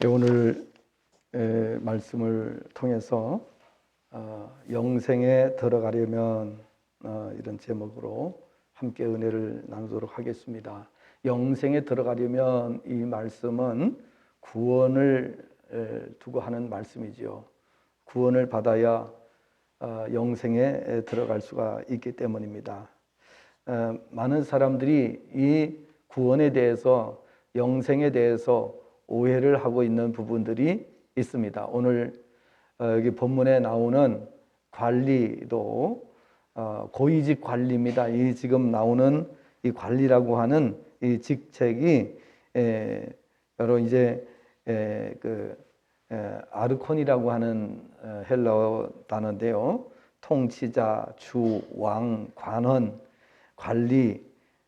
오늘 말씀을 통해서 영생에 들어가려면 이런 제목으로 함께 은혜를 나누도록 하겠습니다. 영생에 들어가려면 이 말씀은 구원을 두고 하는 말씀이지요. 구원을 받아야 영생에 들어갈 수가 있기 때문입니다. 많은 사람들이 이 구원에 대해서, 영생에 대해서 오해를 하고 있는 부분들이 있습니다. 오늘 여기 본문에 나오는 관리도 고위직 관리입니다. 이 지금 나오는 이 관리라고 하는 이 직책이 바로 이제 아르콘이라고 하는 헬라어 단어인데요. 통치자, 주, 왕, 관원, 관리,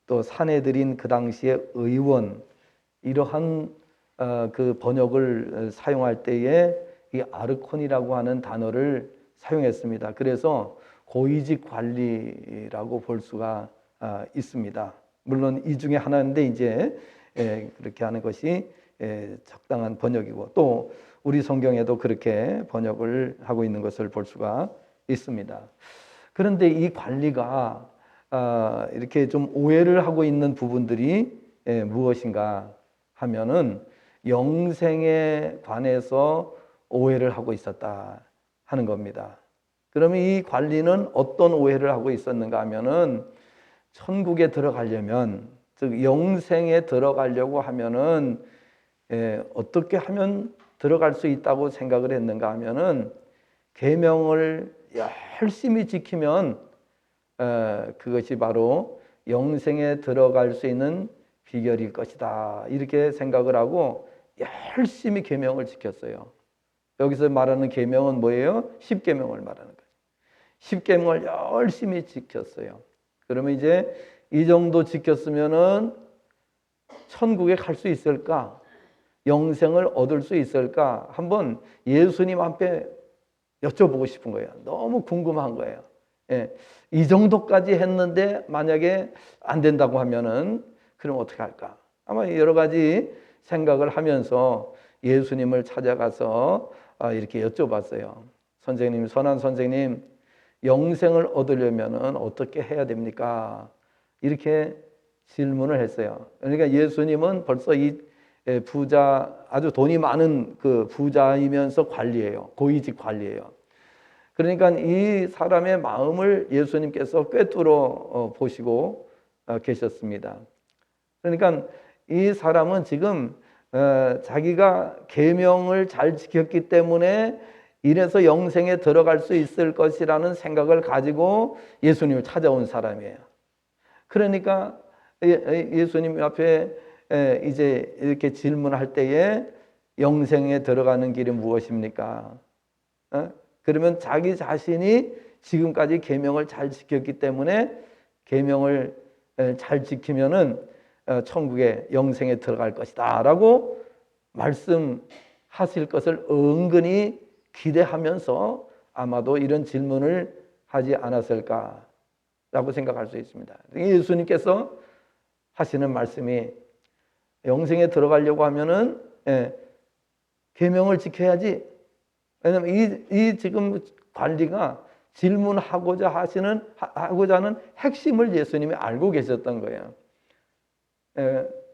또 사내들인 그 당시에 의원, 이러한 그 번역을 사용할 때에 이 아르콘이라고 하는 단어를 사용했습니다. 그래서 고위직 관리라고 볼 수가 있습니다. 물론 이 중에 하나인데 이제 그렇게 하는 것이 적당한 번역이고, 또 우리 성경에도 그렇게 번역을 하고 있는 것을 볼 수가 있습니다. 그런데 이 관리가 이렇게 좀 오해를 하고 있는 부분들이 무엇인가 하면은 영생에 관해서 오해를 하고 있었다 하는 겁니다. 그러면 이 관리는 어떤 오해를 하고 있었는가 하면은 천국에 들어가려면, 즉 영생에 들어가려고 하면은 어떻게 하면 들어갈 수 있다고 생각을 했는가 하면은 계명을 열심히 지키면 그것이 바로 영생에 들어갈 수 있는 비결일 것이다, 이렇게 생각을 하고 열심히 계명을 지켰어요. 여기서 말하는 계명은 뭐예요? 10계명을 말하는 거예요. 10계명을 열심히 지켰어요. 그러면 이제 이 정도 지켰으면은 천국에 갈 수 있을까? 영생을 얻을 수 있을까? 한번 예수님 앞에 여쭤보고 싶은 거예요. 너무 궁금한 거예요. 이 정도까지 했는데 만약에 안 된다고 하면은 그럼 어떻게 할까? 아마 여러 가지 생각을 하면서 예수님을 찾아가서 이렇게 여쭤봤어요. 선생님, 선한 선생님, 영생을 얻으려면 어떻게 해야 됩니까? 이렇게 질문을 했어요. 그러니까 예수님은 벌써 이 부자, 아주 돈이 많은 그 부자이면서 관리예요. 고위직 관리예요. 그러니까 이 사람의 마음을 예수님께서 꿰뚫어 보시고 계셨습니다. 그러니까 이 사람은 지금 자기가 계명을 잘 지켰기 때문에 이래서 영생에 들어갈 수 있을 것이라는 생각을 가지고 예수님을 찾아온 사람이에요. 그러니까 예수님 앞에 이제 이렇게 질문할 때에 영생에 들어가는 길이 무엇입니까? 그러면 자기 자신이 지금까지 계명을 잘 지켰기 때문에 계명을 잘 지키면은 천국에 영생에 들어갈 것이다 라고 말씀하실 것을 은근히 기대하면서 아마도 이런 질문을 하지 않았을까 라고 생각할 수 있습니다. 예수님께서 하시는 말씀이 영생에 들어가려고 하면은 계명을 지켜야지. 왜냐하면 이 지금 관리가 질문하고자 하는 핵심을 예수님이 알고 계셨던 거예요.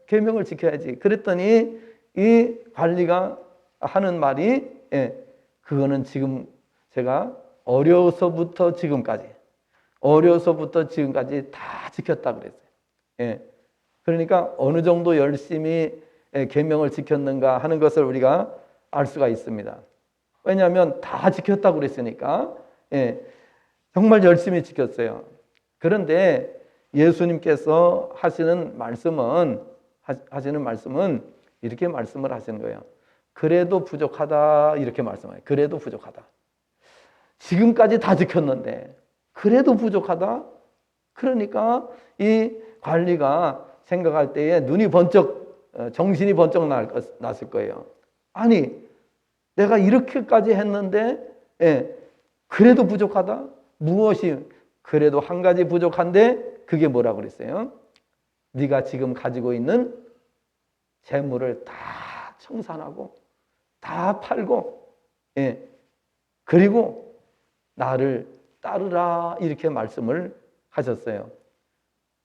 계명을 지켜야지. 그랬더니 이 관리가 하는 말이 그거는 지금 제가 어려서부터 지금까지 다 지켰다 그랬어요. 그러니까 어느 정도 열심히 계명을 지켰는가 하는 것을 우리가 알 수가 있습니다. 왜냐하면 다 지켰다고 그랬으니까 정말 열심히 지켰어요. 그런데 예수님께서 하시는 말씀은 이렇게 말씀을 하시는 거예요. 그래도 부족하다, 이렇게 말씀해요. 그래도 부족하다. 지금까지 다 지켰는데 그래도 부족하다. 그러니까 이 관리가 생각할 때에 정신이 번쩍 났을 거예요. 아니, 내가 이렇게까지 했는데 그래도 부족하다? 무엇이 그래도 한 가지 부족한데 그게 뭐라고 그랬어요? 네가 지금 가지고 있는 재물을 다 청산하고 다 팔고, 그리고 나를 따르라 이렇게 말씀을 하셨어요.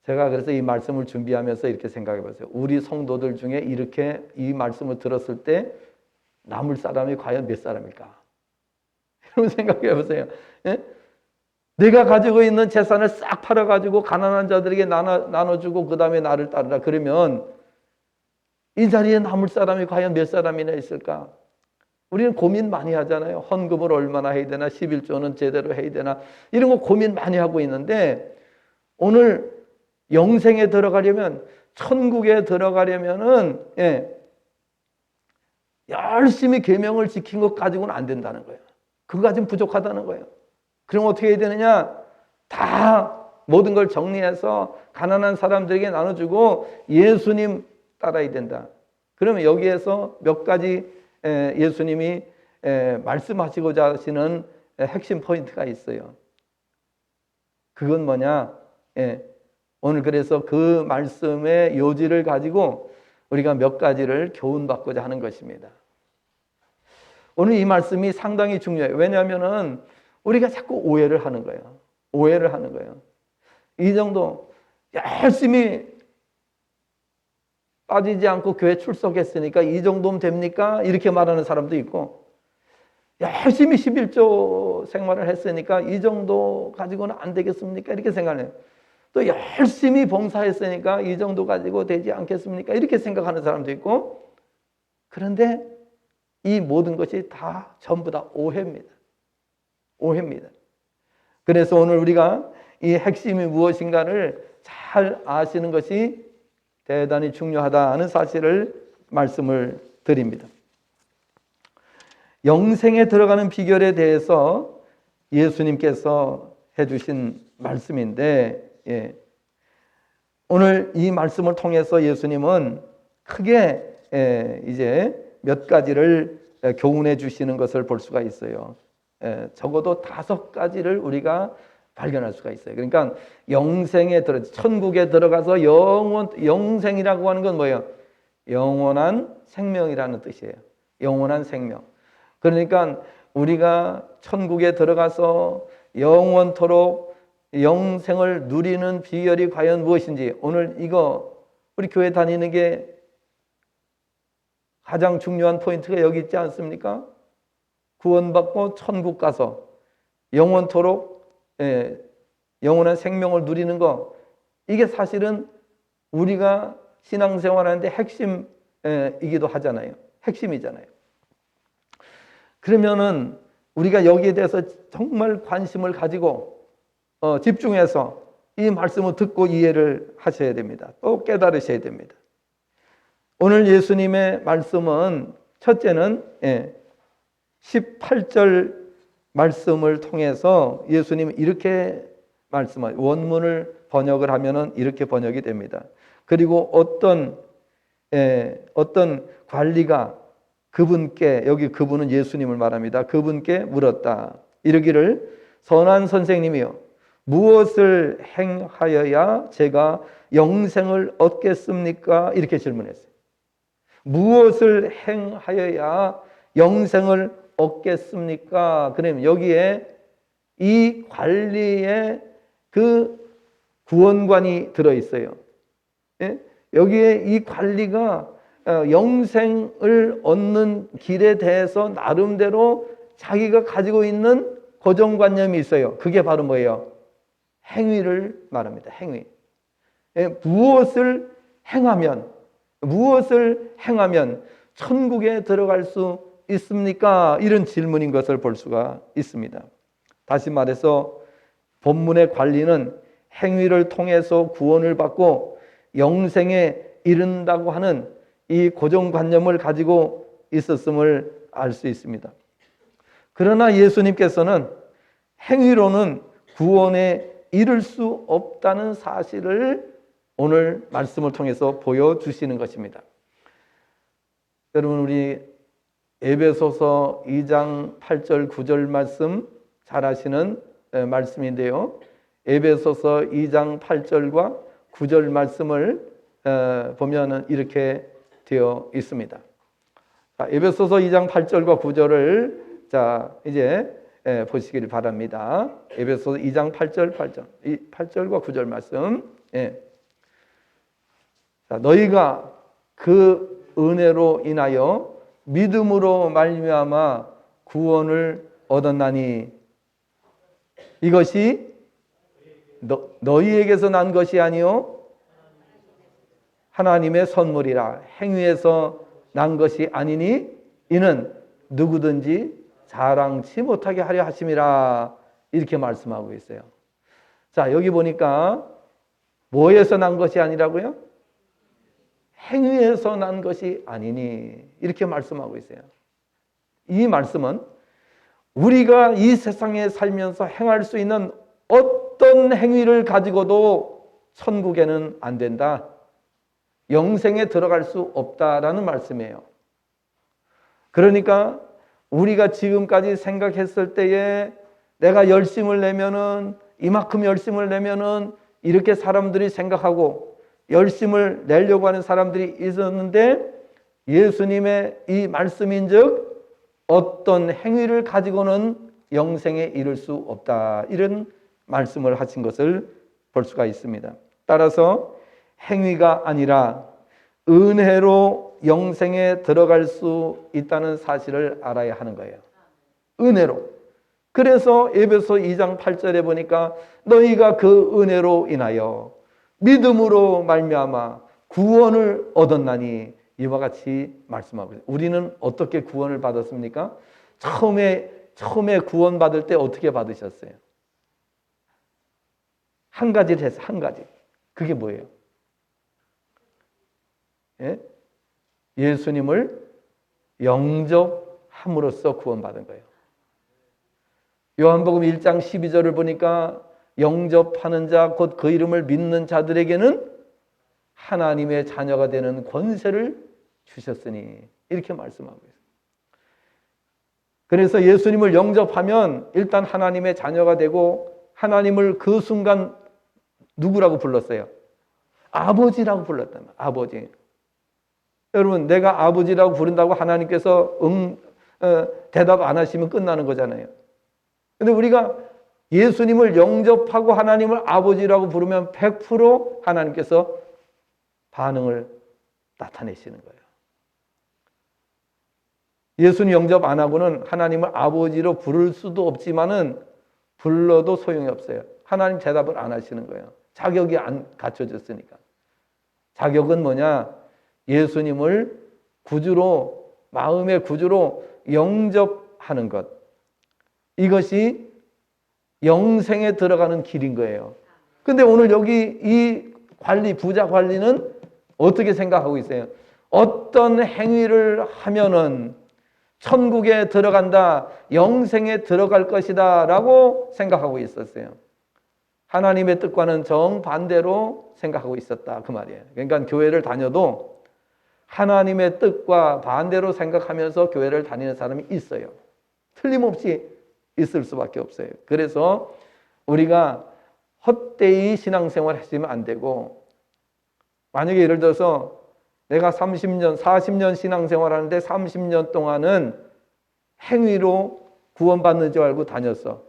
제가 그래서 이 말씀을 준비하면서 이렇게 생각해 봤어요. 우리 성도들 중에 이렇게 이 말씀을 들었을 때 남을 사람이 과연 몇 사람일까? 여러분 생각해 보세요. 내가 가지고 있는 재산을 싹 팔아가지고 가난한 자들에게 나눠주고 그 다음에 나를 따르라. 그러면 이 자리에 남을 사람이 과연 몇 사람이나 있을까? 우리는 고민 많이 하잖아요. 헌금을 얼마나 해야 되나, 11조는 제대로 해야 되나, 이런 거 고민 많이 하고 있는데, 오늘 영생에 들어가려면, 천국에 들어가려면은, 열심히 계명을 지킨 것 가지고는 안 된다는 거예요. 그거 가지고는 부족하다는 거예요. 그럼 어떻게 해야 되느냐? 다 모든 걸 정리해서 가난한 사람들에게 나눠주고 예수님 따라야 된다. 그러면 여기에서 몇 가지 예수님이 말씀하시고자 하시는 핵심 포인트가 있어요. 그건 뭐냐? 오늘 그래서 그 말씀의 요지를 가지고 우리가 몇 가지를 교훈받고자 하는 것입니다. 오늘 이 말씀이 상당히 중요해요. 왜냐하면은 우리가 자꾸 오해를 하는 거예요. 오해를 하는 거예요. 이 정도 열심히 빠지지 않고 교회 출석했으니까 이 정도면 됩니까? 이렇게 말하는 사람도 있고, 열심히 11조 생활을 했으니까 이 정도 가지고는 안 되겠습니까? 이렇게 생각해요. 또 열심히 봉사했으니까 이 정도 가지고 되지 않겠습니까? 이렇게 생각하는 사람도 있고, 그런데 이 모든 것이 다 전부 다 오해입니다. 오해입니다. 그래서 오늘 우리가 이 핵심이 무엇인가를 잘 아시는 것이 대단히 중요하다는 사실을 말씀을 드립니다. 영생에 들어가는 비결에 대해서 예수님께서 해주신 말씀인데, 오늘 이 말씀을 통해서 예수님은 크게 이제 몇 가지를 교훈해 주시는 것을 볼 수가 있어요. 적어도 5가지를 우리가 발견할 수가 있어요. 그러니까 영생에 천국에 들어가서 영생이라고 하는 건 뭐예요? 영원한 생명이라는 뜻이에요. 영원한 생명. 그러니까 우리가 천국에 들어가서 영원토록 영생을 누리는 비결이 과연 무엇인지, 오늘 이거 우리 교회 다니는 게 가장 중요한 포인트가 여기 있지 않습니까? 구원받고 천국 가서 영원토록 영원한 생명을 누리는 거, 이게 사실은 우리가 신앙생활하는데 핵심이기도 하잖아요. 핵심이잖아요. 그러면은 우리가 여기에 대해서 정말 관심을 가지고 집중해서 이 말씀을 듣고 이해를 하셔야 됩니다. 또 깨달으셔야 됩니다. 오늘 예수님의 말씀은 첫째는 18절 말씀을 통해서 예수님이 이렇게 말씀하세요. 원문을 번역을 하면은 이렇게 번역이 됩니다. 그리고 어떤 관리가 그분께, 여기 그분은 예수님을 말합니다. 그분께 물었다. 이르기를, 선한 선생님이여, 무엇을 행하여야 제가 영생을 얻겠습니까? 이렇게 질문했어요. 무엇을 행하여야 영생을 얻겠습니까? 그러면 여기에 이 관리의 그 구원관이 들어있어요. 여기에 이 관리가 영생을 얻는 길에 대해서 나름대로 자기가 가지고 있는 고정관념이 있어요. 그게 바로 뭐예요? 행위를 말합니다. 행위. 무엇을 행하면 천국에 들어갈 수 있습니까? 이런 질문인 것을 볼 수가 있습니다. 다시 말해서 본문의 관리는 행위를 통해서 구원을 받고 영생에 이른다고 하는 이 고정관념을 가지고 있었음을 알 수 있습니다. 그러나 예수님께서는 행위로는 구원에 이를 수 없다는 사실을 오늘 말씀을 통해서 보여주시는 것입니다. 여러분, 우리 에베소서 2장 8절 9절 말씀 잘 아시는 말씀인데요. 에베소서 2장 8절과 9절 말씀을 보면 이렇게 되어 있습니다. 자, 에베소서 2장 8절과 9절을 자, 이제 보시기를 바랍니다. 에베소서 2장 8절과 9절 말씀. 예. 자, 너희가 그 은혜로 인하여 믿음으로 말미암아 구원을 얻었나니 이것이 너희에게서 난 것이 아니요 하나님의 선물이라. 행위에서 난 것이 아니니 이는 누구든지 자랑치 못하게 하려 하심이라. 이렇게 말씀하고 있어요. 자, 여기 보니까 뭐에서 난 것이 아니라고요? 행위에서 난 것이 아니니, 이렇게 말씀하고 있어요. 이 말씀은 우리가 이 세상에 살면서 행할 수 있는 어떤 행위를 가지고도 천국에는 안 된다, 영생에 들어갈 수 없다라는 말씀이에요. 그러니까 우리가 지금까지 생각했을 때에 내가 열심을 내면은, 이만큼 열심을 내면은 이렇게 사람들이 생각하고 열심을 내려고 하는 사람들이 있었는데, 예수님의 이 말씀인즉 어떤 행위를 가지고는 영생에 이를 수 없다, 이런 말씀을 하신 것을 볼 수가 있습니다. 따라서 행위가 아니라 은혜로 영생에 들어갈 수 있다는 사실을 알아야 하는 거예요. 은혜로. 그래서 에베소 2장 8절에 보니까 너희가 그 은혜로 인하여 믿음으로 말미암아 구원을 얻었나니, 이와 같이 말씀하고 있어요. 우리는 어떻게 구원을 받았습니까? 처음에 구원받을 때 어떻게 받으셨어요? 한 가지를 했어요. 한 가지. 그게 뭐예요? 예? 예수님을 영접함으로써 구원받은 거예요. 요한복음 1장 12절을 보니까 영접하는 자, 곧 그 이름을 믿는 자들에게는 하나님의 자녀가 되는 권세를 주셨으니, 이렇게 말씀하고 있어요. 그래서 예수님을 영접하면 일단 하나님의 자녀가 되고, 하나님을 그 순간 누구라고 불렀어요? 아버지라고 불렀단 말이에요. 아버지. 여러분, 내가 아버지라고 부른다고 하나님께서 대답 안 하시면 끝나는 거잖아요. 근데 우리가 예수님을 영접하고 하나님을 아버지라고 부르면 100% 하나님께서 반응을 나타내시는 거예요. 예수님 영접 안 하고는 하나님을 아버지로 부를 수도 없지만은 불러도 소용이 없어요. 하나님 대답을 안 하시는 거예요. 자격이 안 갖춰졌으니까. 자격은 뭐냐? 예수님을 구주로, 마음의 구주로 영접하는 것. 이것이 영생에 들어가는 길인 거예요. 근데 오늘 여기 이 부자 관리는 어떻게 생각하고 있어요? 어떤 행위를 하면은 천국에 들어간다, 영생에 들어갈 것이다 라고 생각하고 있었어요. 하나님의 뜻과는 정반대로 생각하고 있었다, 그 말이에요. 그러니까 교회를 다녀도 하나님의 뜻과 반대로 생각하면서 교회를 다니는 사람이 있어요. 틀림없이 있을 수밖에 없어요. 그래서 우리가 헛되이 신앙생활 하시면 안 되고, 만약에 예를 들어서 내가 30년, 40년 신앙생활 하는데 30년 동안은 행위로 구원받는 줄 알고 다녔어.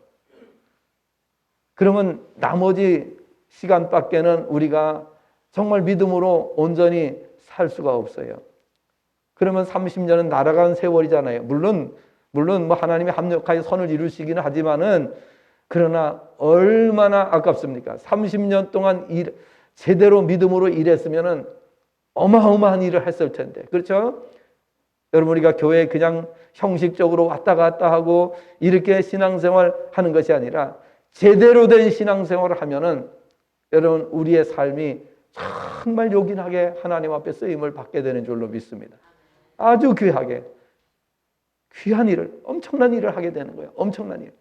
그러면 나머지 시간밖에는 우리가 정말 믿음으로 온전히 살 수가 없어요. 그러면 30년은 날아간 세월이잖아요. 물론 뭐 하나님이 합력하여 선을 이루시기는 하지만은, 그러나 얼마나 아깝습니까? 30년 동안 제대로 믿음으로 일했으면은 어마어마한 일을 했을 텐데, 그렇죠? 여러분, 우리가 교회에 그냥 형식적으로 왔다 갔다 하고 이렇게 신앙생활 하는 것이 아니라 제대로 된 신앙생활을 하면은 여러분, 우리의 삶이 정말 요긴하게 하나님 앞에 쓰임을 받게 되는 줄로 믿습니다. 아주 귀한 일을, 엄청난 일을 하게 되는 거예요. 엄청난 일.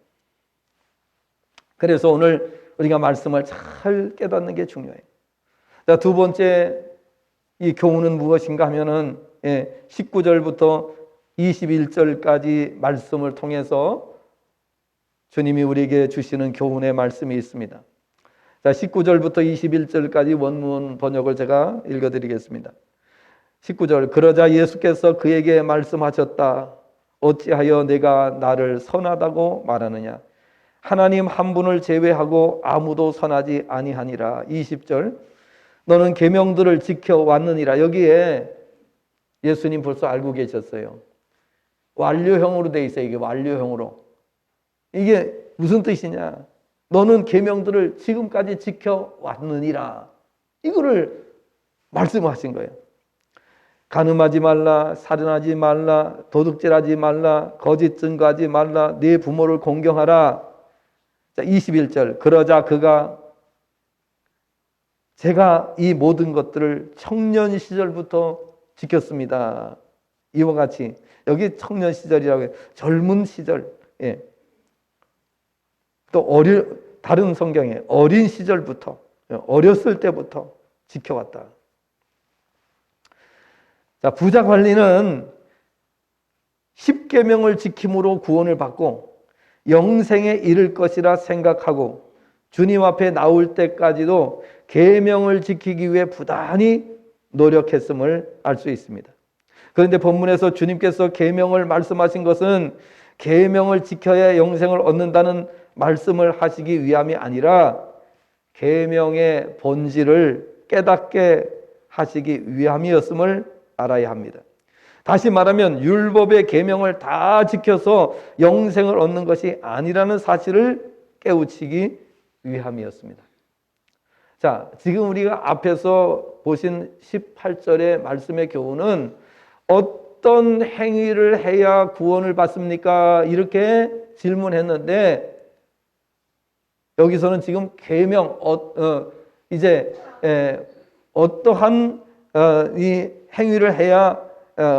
그래서 오늘 우리가 말씀을 잘 깨닫는 게 중요해요. 자, 두 번째 이 교훈은 무엇인가 하면은 19절부터 21절까지 말씀을 통해서 주님이 우리에게 주시는 교훈의 말씀이 있습니다. 자, 19절부터 21절까지 원문 번역을 제가 읽어드리겠습니다. 19절 그러자 예수께서 그에게 말씀하셨다. 어찌하여 내가 나를 선하다고 말하느냐? 하나님 한 분을 제외하고 아무도 선하지 아니하니라. 20절 너는 계명들을 지켜왔느니라. 여기에 예수님 벌써 알고 계셨어요. 완료형으로 돼 있어요. 이게 완료형으로. 이게 무슨 뜻이냐? 너는 계명들을 지금까지 지켜왔느니라. 이거를 말씀하신 거예요. 간음하지 말라, 살인하지 말라, 도둑질하지 말라, 거짓 증거하지 말라, 네 부모를 공경하라. 자, 21절 그러자 그가 제가 이 모든 것들을 청년 시절부터 지켰습니다. 이와 같이 여기 청년 시절이라고 해요. 젊은 시절. 예. 또 다른 성경에 어린 시절부터 어렸을 때부터 지켜왔다. 자, 부자 관리는 10계명을 지킴으로 구원을 받고 영생에 이를 것이라 생각하고 주님 앞에 나올 때까지도 계명을 지키기 위해 부단히 노력했음을 알 수 있습니다. 그런데 본문에서 주님께서 계명을 말씀하신 것은 계명을 지켜야 영생을 얻는다는 말씀을 하시기 위함이 아니라 계명의 본질을 깨닫게 하시기 위함이었음을 알아야 합니다. 다시 말하면 율법의 계명을 다 지켜서 영생을 얻는 것이 아니라는 사실을 깨우치기 위함이었습니다. 자, 지금 우리가 앞에서 보신 18절의 말씀의 교훈은 어떤 행위를 해야 구원을 받습니까? 이렇게 질문했는데 여기서는 지금 계명 이제 어떠한 이 행위를 해야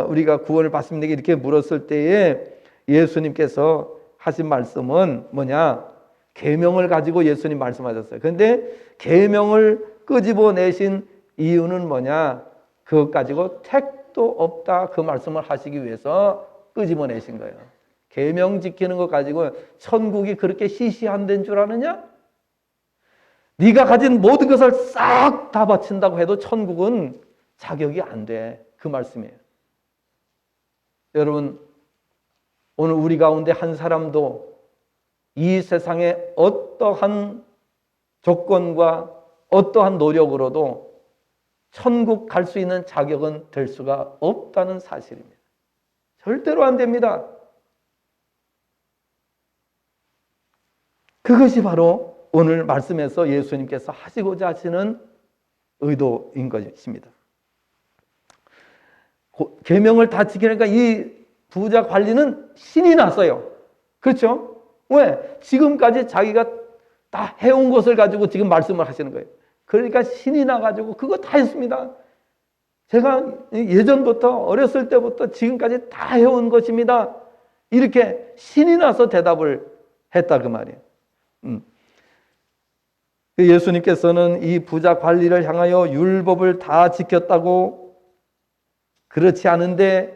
우리가 구원을 받습니까? 이렇게 물었을 때에 예수님께서 하신 말씀은 뭐냐? 계명을 가지고 예수님 말씀하셨어요. 그런데 계명을 끄집어내신 이유는 뭐냐? 그것 가지고 택도 없다 그 말씀을 하시기 위해서 끄집어내신 거예요. 계명 지키는 것 가지고 천국이 그렇게 시시한 데인 줄 아느냐? 네가 가진 모든 것을 싹 다 바친다고 해도 천국은 자격이 안 돼. 그 말씀이에요. 여러분, 오늘 우리 가운데 한 사람도 이 세상에 어떠한 조건과 어떠한 노력으로도 천국 갈 수 있는 자격은 될 수가 없다는 사실입니다. 절대로 안 됩니다. 그것이 바로 오늘 말씀에서 예수님께서 하시고자 하시는 의도인 것입니다. 계명을 다 지키니까 이 부자 관리는 신이 났어요. 그렇죠? 왜? 지금까지 자기가 다 해온 것을 가지고 지금 말씀을 하시는 거예요. 그러니까 신이 나가지고 그거 다 했습니다. 제가 예전부터 어렸을 때부터 지금까지 다 해온 것입니다. 이렇게 신이 나서 대답을 했다 그 말이에요. 예수님께서는 이 부자 관리를 향하여 율법을 다 지켰다고 그렇지 않은데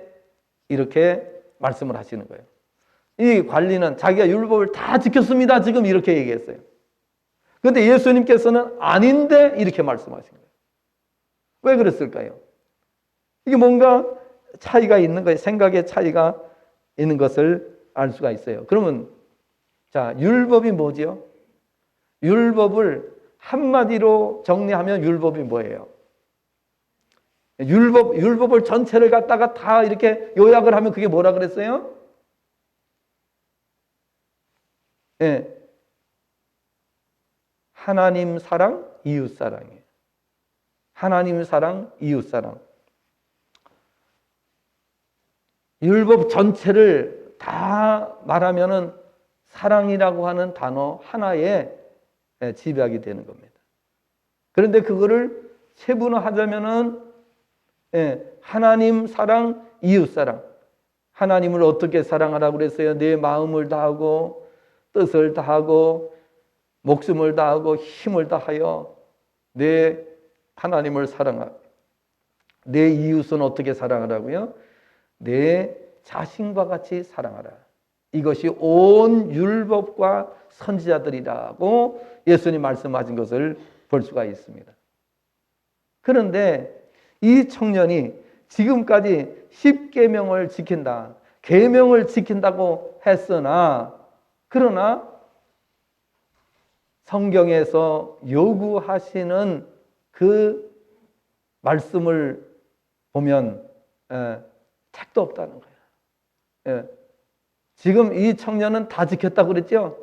이렇게 말씀을 하시는 거예요. 이 관리는 자기가 율법을 다 지켰습니다. 지금 이렇게 얘기했어요. 그런데 예수님께서는 아닌데 이렇게 말씀하신 거예요. 왜 그랬을까요? 이게 뭔가 차이가 있는 거예요. 생각의 차이가 있는 것을 알 수가 있어요. 그러면 자, 율법이 뭐지요? 율법을 한마디로 정리하면 율법이 뭐예요? 율법을 전체를 갖다가 다 이렇게 요약을 하면 그게 뭐라 그랬어요? 예. 하나님 사랑, 이웃 사랑이에요. 하나님 사랑, 이웃 사랑. 율법 전체를 다 말하면은 사랑이라고 하는 단어 하나에 집약이 되는 겁니다. 그런데 그거를 세분화하자면은 하나님 사랑, 이웃 사랑. 하나님을 어떻게 사랑하라고 그랬어요? 내 마음을 다하고 뜻을 다하고 목숨을 다하고 힘을 다하여 내 하나님을 사랑하라. 내 이웃은 어떻게 사랑하라고요? 내 자신과 같이 사랑하라. 이것이 온 율법과 선지자들이라고 예수님 말씀하신 것을 볼 수가 있습니다. 그런데 이 청년이 지금까지 10계명을 지킨다. 계명을 지킨다고 했으나 그러나 성경에서 요구하시는 그 말씀을 보면 택도 없다는 거예요. 지금 이 청년은 다 지켰다고 그랬죠?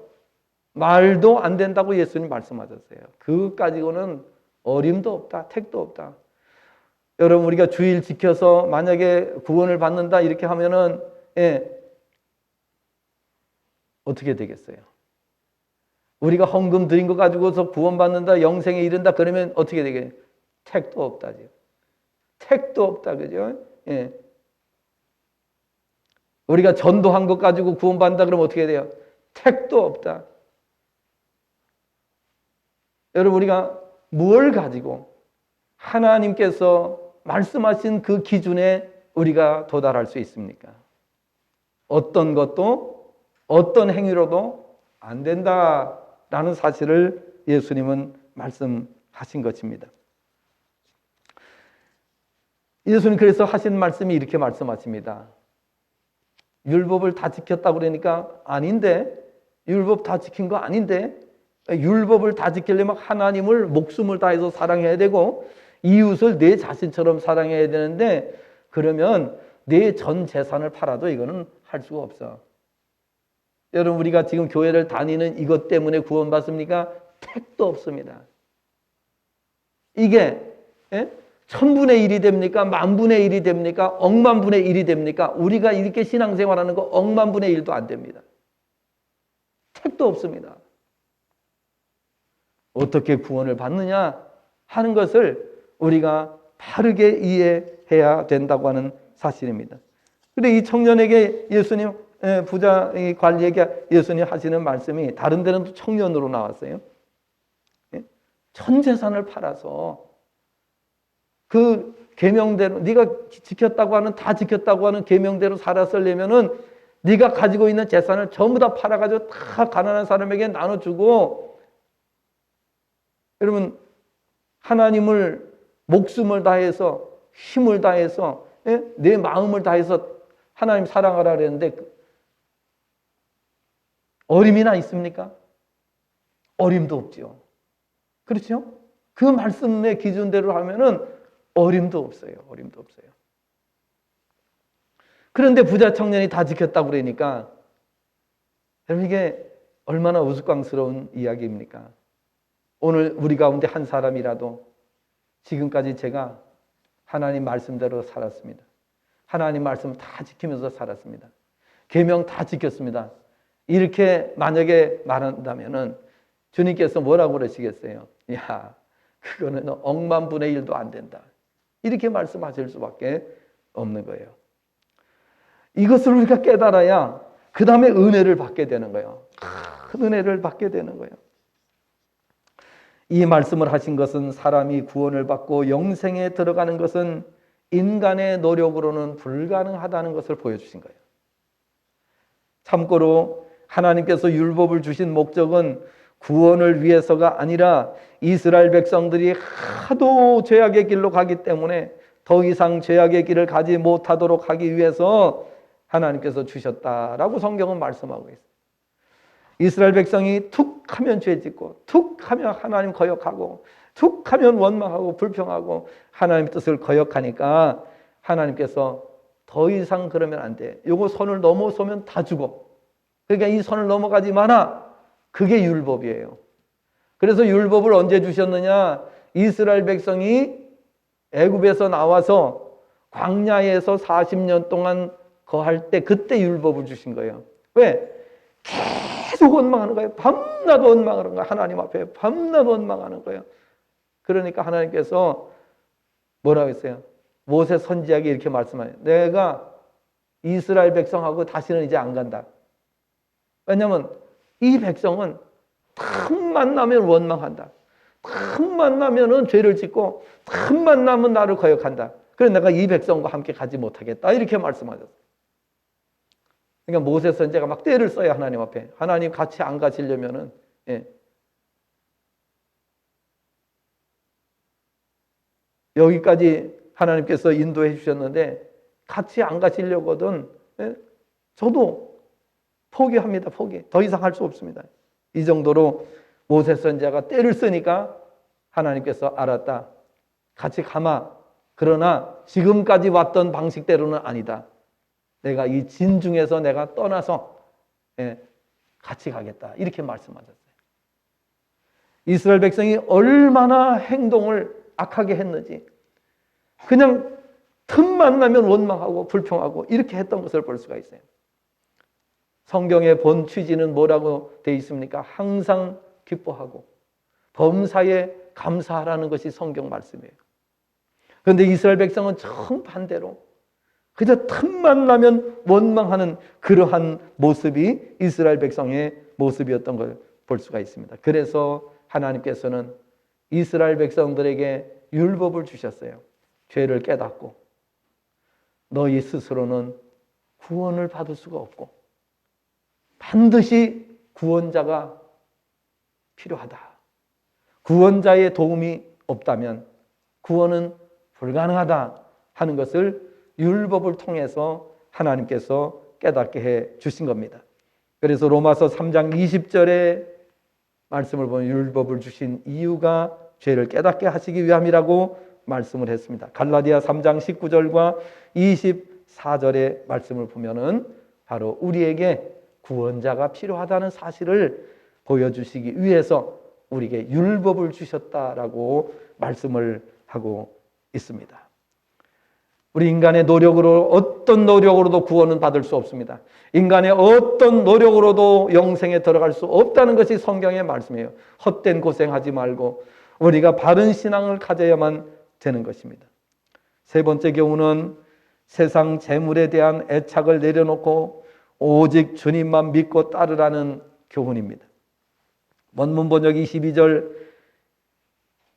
말도 안 된다고 예수님 말씀하셨어요. 그것 가지고는 어림도 없다, 택도 없다. 여러분, 우리가 주일 지켜서 만약에 구원을 받는다 이렇게 하면은 어떻게 되겠어요? 우리가 헌금 드린 거 가지고서 구원받는다, 영생에 이른다 그러면 어떻게 되겠어요? 택도 없다죠. 택도 없다, 그죠? 우리가 전도한 것 가지고 구원받는다 그러면 어떻게 돼요? 택도 없다. 여러분, 우리가 무엇을 가지고 하나님께서 말씀하신 그 기준에 우리가 도달할 수 있습니까? 어떤 것도 어떤 행위로도 안 된다라는 사실을 예수님은 말씀하신 것입니다. 예수님 그래서 하신 말씀이 이렇게 말씀하십니다. 율법을 다 지켰다고 그러니까 아닌데, 율법 다 지킨 거 아닌데, 율법을 다 지키려면 하나님을 목숨을 다해서 사랑해야 되고 이웃을 내 자신처럼 사랑해야 되는데, 그러면 내 전 재산을 팔아도 이거는 할 수가 없어. 여러분, 우리가 지금 교회를 다니는 이것 때문에 구원받습니까? 택도 없습니다. 이게 1000분의 1이 됩니까? 10,000분의 1이 됩니까? 억만분의 1이 됩니까? 우리가 이렇게 신앙생활하는 거 억만분의 1도 안 됩니다. 택도 없습니다. 어떻게 구원을 받느냐 하는 것을 우리가 바르게 이해해야 된다고 하는 사실입니다. 그런데 이 청년에게 예수님, 부자 관리에게 예수님 하시는 말씀이 다른 데는 또 청년으로 나왔어요. 전 재산을 팔아서 그 계명대로 네가 지켰다고 하는, 다 지켰다고 하는 계명대로 살았으려면은 네가 가지고 있는 재산을 전부 다 팔아가지고 다 가난한 사람에게 나눠주고, 여러분, 하나님을 목숨을 다해서 힘을 다해서 내 마음을 다해서 하나님 사랑하라 그랬는데 어림이나 있습니까? 어림도 없죠. 그렇죠? 그 말씀의 기준대로 하면은 어림도 없어요. 어림도 없어요. 그런데 부자 청년이 다 지켰다고 그러니까 여러분, 이게 얼마나 우스꽝스러운 이야기입니까? 오늘 우리 가운데 한 사람이라도 지금까지 제가 하나님 말씀대로 살았습니다. 하나님 말씀 다 지키면서 살았습니다. 계명 다 지켰습니다. 이렇게 만약에 말한다면은 주님께서 뭐라고 그러시겠어요? 야, 그거는 억만분의 1도 안 된다. 이렇게 말씀하실 수밖에 없는 거예요. 이것을 우리가 깨달아야 그 다음에 은혜를 받게 되는 거예요. 큰 은혜를 받게 되는 거예요. 이 말씀을 하신 것은 사람이 구원을 받고 영생에 들어가는 것은 인간의 노력으로는 불가능하다는 것을 보여주신 거예요. 참고로 하나님께서 율법을 주신 목적은 구원을 위해서가 아니라 이스라엘 백성들이 하도 죄악의 길로 가기 때문에 더 이상 죄악의 길을 가지 못하도록 하기 위해서 하나님께서 주셨다라고 성경은 말씀하고 있어요. 이스라엘 백성이 툭 하면 죄 짓고 툭 하면 하나님 거역하고 툭 하면 원망하고 불평하고 하나님 뜻을 거역하니까 하나님께서 더 이상 그러면 안 돼. 요거 선을 넘어서면 다 죽어. 그러니까 이 선을 넘어가지 마라. 그게 율법이에요. 그래서 율법을 언제 주셨느냐? 이스라엘 백성이 애굽에서 나와서 광야에서 40년 동안 거할 때 그때 율법을 주신 거예요. 왜? 계속 원망하는 거예요. 밤낮 원망하는 거예요. 하나님 앞에 밤낮 원망하는 거예요. 그러니까 하나님께서 뭐라고 했어요? 모세 선지자에게 이렇게 말씀해요. 내가 이스라엘 백성하고 다시는 이제 안 간다. 왜냐하면 이 백성은 틈만 나면 원망한다. 틈만 나면은 죄를 짓고 틈만 나면 나를 거역한다. 그래서 내가 이 백성과 함께 가지 못하겠다. 이렇게 말씀하셨어요. 그러니까 모세 선지자가 막 떼를 써요. 하나님 앞에. 하나님 같이 안 가시려면은 여기까지 하나님께서 인도해 주셨는데 같이 안 가시려거든 저도 포기합니다. 포기. 더 이상 할 수 없습니다. 이 정도로 모세 선지자가 떼를 쓰니까 하나님께서 알았다. 같이 가마. 그러나 지금까지 왔던 방식대로는 아니다. 내가 이 진중에서 내가 떠나서 같이 가겠다. 이렇게 말씀하셨어요. 이스라엘 백성이 얼마나 행동을 악하게 했는지 그냥 틈만 나면 원망하고 불평하고 이렇게 했던 것을 볼 수가 있어요. 성경의 본 취지는 뭐라고 되어 있습니까? 항상 기뻐하고 범사에 감사하라는 것이 성경 말씀이에요. 그런데 이스라엘 백성은 정반대로 그저 틈만 나면 원망하는 그러한 모습이 이스라엘 백성의 모습이었던 걸 볼 수가 있습니다. 그래서 하나님께서는 이스라엘 백성들에게 율법을 주셨어요. 죄를 깨닫고 너희 스스로는 구원을 받을 수가 없고 반드시 구원자가 필요하다. 구원자의 도움이 없다면 구원은 불가능하다 하는 것을 율법을 통해서 하나님께서 깨닫게 해 주신 겁니다. 그래서 로마서 3장 20절에 말씀을 보면 율법을 주신 이유가 죄를 깨닫게 하시기 위함이라고 말씀을 했습니다. 갈라디아 3장 19절과 24절의 말씀을 보면은 바로 우리에게 구원자가 필요하다는 사실을 보여주시기 위해서 우리에게 율법을 주셨다라고 말씀을 하고 있습니다. 우리 인간의 노력으로 어떤 노력으로도 구원은 받을 수 없습니다. 인간의 어떤 노력으로도 영생에 들어갈 수 없다는 것이 성경의 말씀이에요. 헛된 고생하지 말고 우리가 바른 신앙을 가져야만 되는 것입니다. 세 번째 교훈은 세상 재물에 대한 애착을 내려놓고 오직 주님만 믿고 따르라는 교훈입니다. 원문 번역 22절부터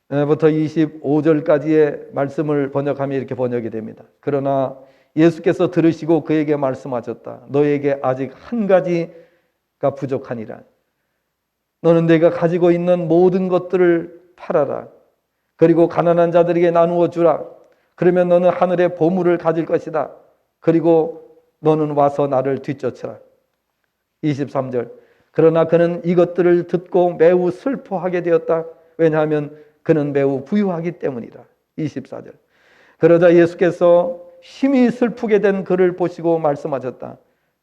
25절까지의 말씀을 번역하면 이렇게 번역이 됩니다. 그러나 예수께서 들으시고 그에게 말씀하셨다. 너에게 아직 한 가지가 부족하니라. 너는 내가 가지고 있는 모든 것들을 팔아라. 그리고 가난한 자들에게 나누어 주라. 그러면 너는 하늘의 보물을 가질 것이다. 그리고 너는 와서 나를 뒤쫓으라. 23절. 그러나 그는 이것들을 듣고 매우 슬퍼하게 되었다. 왜냐하면 그는 매우 부유하기 때문이라. 24절. 그러자 예수께서 심히 슬프게 된 그를 보시고 말씀하셨다.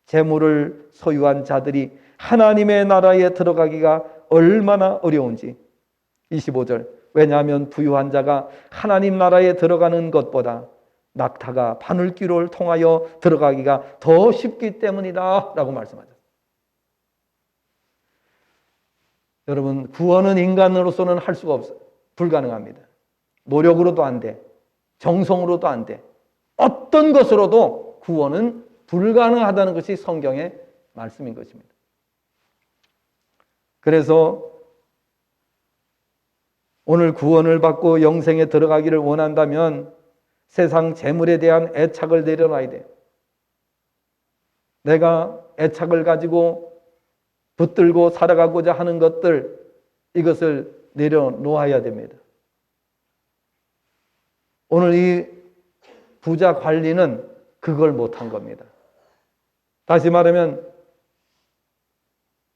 재물을 소유한 자들이 하나님의 나라에 들어가기가 얼마나 어려운지. 25절. 왜냐하면 부유한 자가 하나님 나라에 들어가는 것보다 낙타가 바늘귀를 통하여 들어가기가 더 쉽기 때문이다 라고 말씀하셨습니다. 여러분, 구원은 인간으로서는 할 수가 없어요. 불가능합니다. 노력으로도 안 돼. 정성으로도 안 돼. 어떤 것으로도 구원은 불가능하다는 것이 성경의 말씀인 것입니다. 그래서 오늘 구원을 받고 영생에 들어가기를 원한다면 세상 재물에 대한 애착을 내려놔야 돼요. 내가 애착을 가지고 붙들고 살아가고자 하는 것들, 이것을 내려놓아야 됩니다. 오늘 이 부자 관리는 그걸 못한 겁니다. 다시 말하면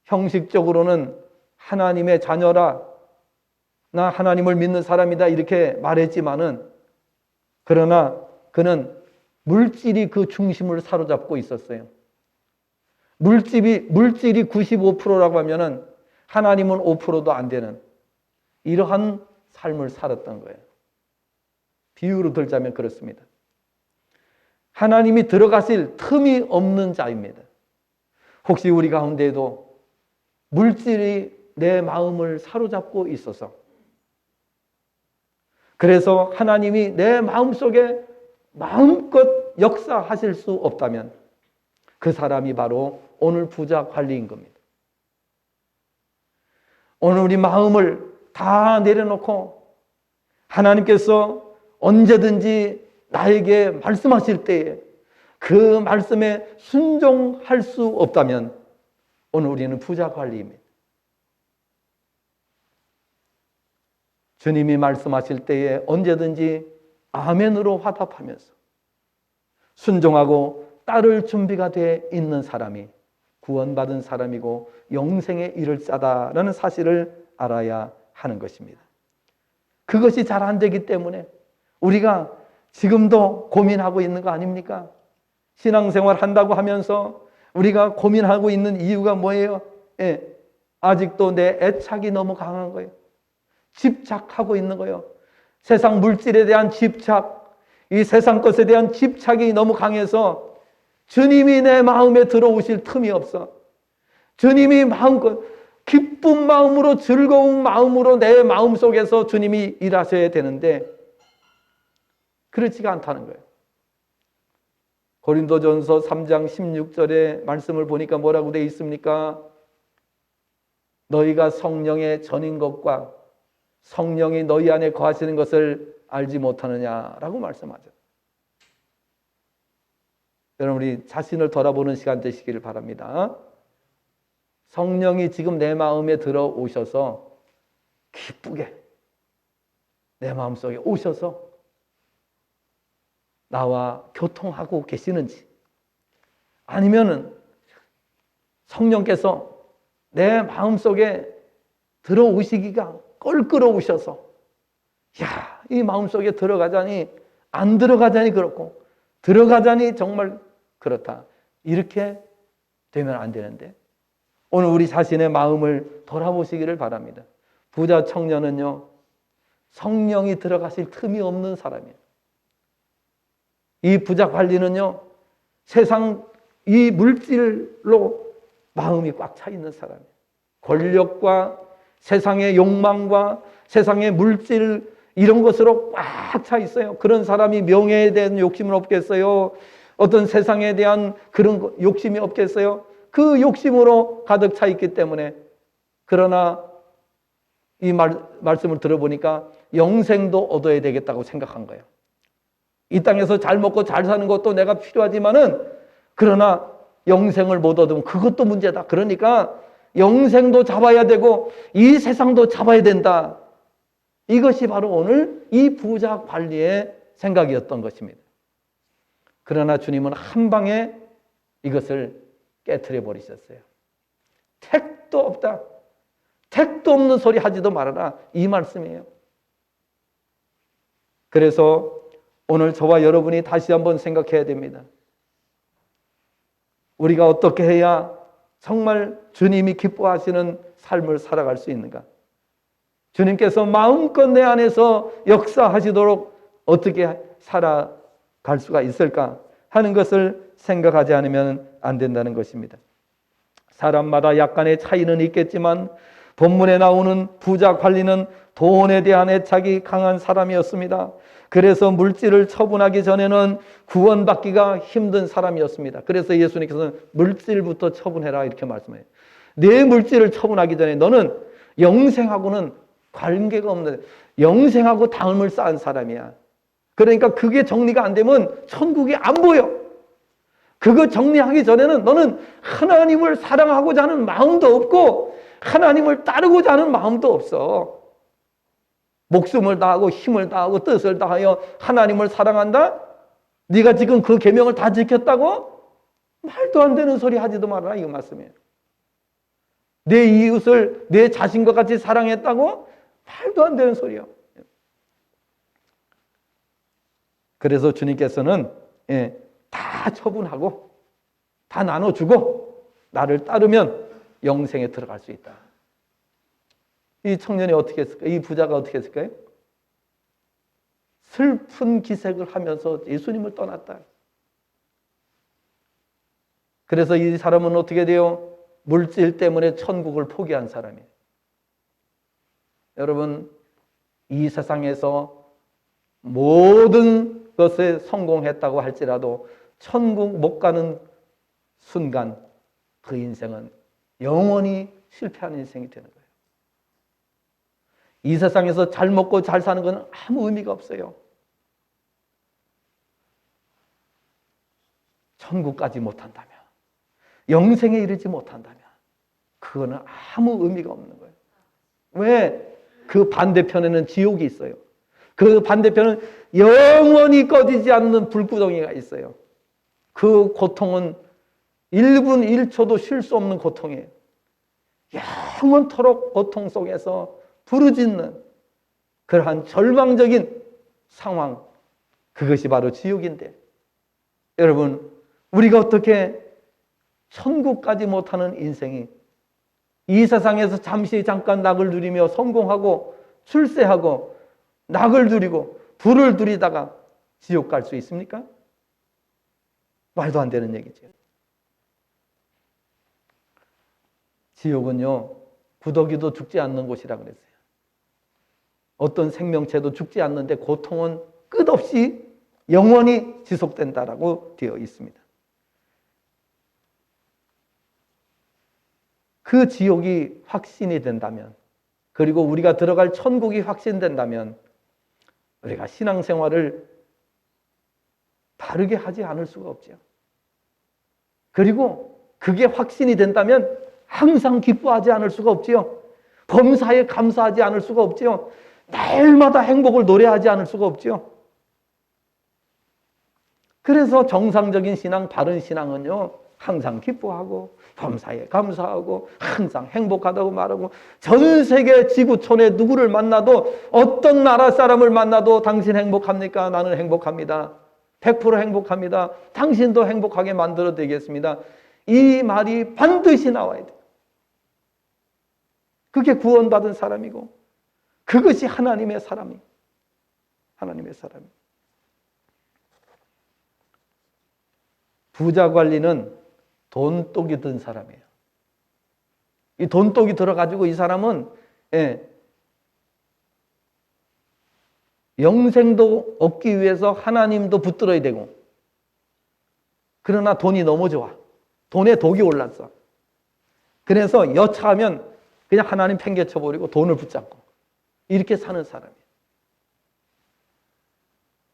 형식적으로는 하나님의 자녀라, 나 하나님을 믿는 사람이다 이렇게 말했지만은, 그러나 그는 물질이 그 중심을 사로잡고 있었어요. 물질이 95%라고 하면은 하나님은 5%도 안 되는 이러한 삶을 살았던 거예요. 비유로 들자면 그렇습니다. 하나님이 들어가실 틈이 없는 자입니다. 혹시 우리 가운데에도 물질이 내 마음을 사로잡고 있어서, 그래서 하나님이 내 마음속에 마음껏 역사하실 수 없다면 그 사람이 바로 오늘 부자 관리인 겁니다. 오늘 우리 마음을 다 내려놓고 하나님께서 언제든지 나에게 말씀하실 때에 그 말씀에 순종할 수 없다면 오늘 우리는 부자 관리입니다. 주님이 말씀하실 때에 언제든지 아멘으로 화답하면서 순종하고 따를 준비가 되어 있는 사람이 구원받은 사람이고 영생에 이를 자다라는 사실을 알아야 하는 것입니다. 그것이 잘 안 되기 때문에 우리가 지금도 고민하고 있는 거 아닙니까? 신앙생활 한다고 하면서 우리가 고민하고 있는 이유가 뭐예요? 아직도 내 애착이 너무 강한 거예요. 집착하고 있는 거예요. 세상 물질에 대한 집착, 이 세상 것에 대한 집착이 너무 강해서 주님이 내 마음에 들어오실 틈이 없어. 주님이 마음껏 기쁜 마음으로 즐거운 마음으로 내 마음 속에서 주님이 일하셔야 되는데 그렇지가 않다는 거예요. 고린도전서 3장 16절의 말씀을 보니까 뭐라고 되어 있습니까? 너희가 성령의 전인 것과 성령이 너희 안에 거하시는 것을 알지 못하느냐라고 말씀하죠. 여러분, 우리 자신을 돌아보는 시간 되시기를 바랍니다. 성령이 지금 내 마음에 들어오셔서 기쁘게 내 마음속에 오셔서 나와 교통하고 계시는지, 아니면은 성령께서 내 마음속에 들어오시기가 껄끄러우셔서 이 마음속에 들어가자니 안 들어가자니 그렇고 들어가자니 정말 그렇다, 이렇게 되면 안 되는데 오늘 우리 자신의 마음을 돌아보시기를 바랍니다. 부자 청년은요, 성령이 들어가실 틈이 없는 사람이에요. 이 부자 관리는요, 세상 이 물질로 마음이 꽉 차 있는 사람이에요. 권력과 세상의 욕망과 세상의 물질 이런 것으로 꽉 차 있어요. 그런 사람이 명예에 대한 욕심은 없겠어요? 어떤 세상에 대한 그런 욕심이 없겠어요? 그 욕심으로 가득 차 있기 때문에. 그러나 이 말씀을 들어보니까 영생도 얻어야 되겠다고 생각한 거예요. 이 땅에서 잘 먹고 잘 사는 것도 내가 필요하지만은 그러나 영생을 못 얻으면 그것도 문제다. 그러니까 영생도 잡아야 되고 이 세상도 잡아야 된다. 이것이 바로 오늘 이 부자 관리의 생각이었던 것입니다. 그러나 주님은 한 방에 이것을 깨트려 버리셨어요. 택도 없다. 택도 없는 소리 하지도 말아라. 이 말씀이에요. 그래서 오늘 저와 여러분이 다시 한번 생각해야 됩니다. 우리가 어떻게 해야 정말 주님이 기뻐하시는 삶을 살아갈 수 있는가? 주님께서 마음껏 내 안에서 역사하시도록 어떻게 살아갈 수가 있을까 하는 것을 생각하지 않으면 안 된다는 것입니다. 사람마다 약간의 차이는 있겠지만 본문에 나오는 부자 관리는 돈에 대한 애착이 강한 사람이었습니다. 그래서 물질을 처분하기 전에는 구원받기가 힘든 사람이었습니다. 그래서 예수님께서는 물질부터 처분해라 이렇게 말씀해요. 내 물질을 처분하기 전에 너는 영생하고는 관계가 없는, 영생하고 다음을 쌓은 사람이야. 그러니까 그게 정리가 안 되면 천국이 안 보여. 그거 정리하기 전에는 너는 하나님을 사랑하고자 하는 마음도 없고 하나님을 따르고자 하는 마음도 없어. 목숨을 다하고 힘을 다하고 뜻을 다하여 하나님을 사랑한다? 네가 지금 그 계명을 다 지켰다고? 말도 안 되는 소리 하지도 말아라, 이거 말씀이에요. 내 이웃을 내 자신과 같이 사랑했다고? 말도 안 되는 소리요. 그래서 주님께서는 다 처분하고 다 나눠주고 나를 따르면 영생에 들어갈 수 있다. 이 청년이 어떻게 했을까요? 이 부자가 어떻게 했을까요? 슬픈 기색을 하면서 예수님을 떠났다. 그래서 이 사람은 어떻게 돼요? 물질 때문에 천국을 포기한 사람이에요. 여러분, 이 세상에서 모든 것에 성공했다고 할지라도 천국 못 가는 순간 그 인생은 영원히 실패하는 인생이 되는 거예요. 이 세상에서 잘 먹고 잘 사는 건 아무 의미가 없어요. 천국까지 못한다면, 영생에 이르지 못한다면 그거는 아무 의미가 없는 거예요. 왜? 그 반대편에는 지옥이 있어요. 그 반대편은 영원히 꺼지지 않는 불구덩이가 있어요. 그 고통은 1분 1초도 쉴 수 없는 고통이에요. 영원토록 고통 속에서 부르짖는 그러한 절망적인 상황, 그것이 바로 지옥인데, 여러분, 우리가 어떻게 천국까지 못하는 인생이 이 세상에서 잠시 잠깐 낙을 누리며 성공하고 출세하고 낙을 누리고 부를 누리다가 지옥 갈 수 있습니까? 말도 안 되는 얘기죠. 지옥은요, 구더기도 죽지 않는 곳이라 그랬어요. 어떤 생명체도 죽지 않는데 고통은 끝없이 영원히 지속된다라고 되어 있습니다. 그 지옥이 확신이 된다면, 그리고 우리가 들어갈 천국이 확신된다면 우리가 신앙생활을 다르게 하지 않을 수가 없죠. 그리고 그게 확신이 된다면 항상 기뻐하지 않을 수가 없지요. 범사에 감사하지 않을 수가 없지요. 날마다 행복을 노래하지 않을 수가 없지요. 그래서 정상적인 신앙, 바른 신앙은요, 항상 기뻐하고 범사에 감사하고 항상 행복하다고 말하고, 전 세계 지구촌에 누구를 만나도, 어떤 나라 사람을 만나도 당신 행복합니까? 나는 행복합니다. 100% 행복합니다. 당신도 행복하게 만들어 드리겠습니다. 이 말이 반드시 나와야 돼요. 그게 구원받은 사람이고 그것이 하나님의 사람이, 하나님의 사람이. 부자 관리는 돈독이 든 사람이에요. 이 돈독이 들어가지고 이 사람은 영생도 얻기 위해서 하나님도 붙들어야 되고, 그러나 돈이 너무 좋아. 돈에 독이 올랐어. 그래서 여차하면 그냥 하나님 팽개쳐버리고 돈을 붙잡고 이렇게 사는 사람이에요.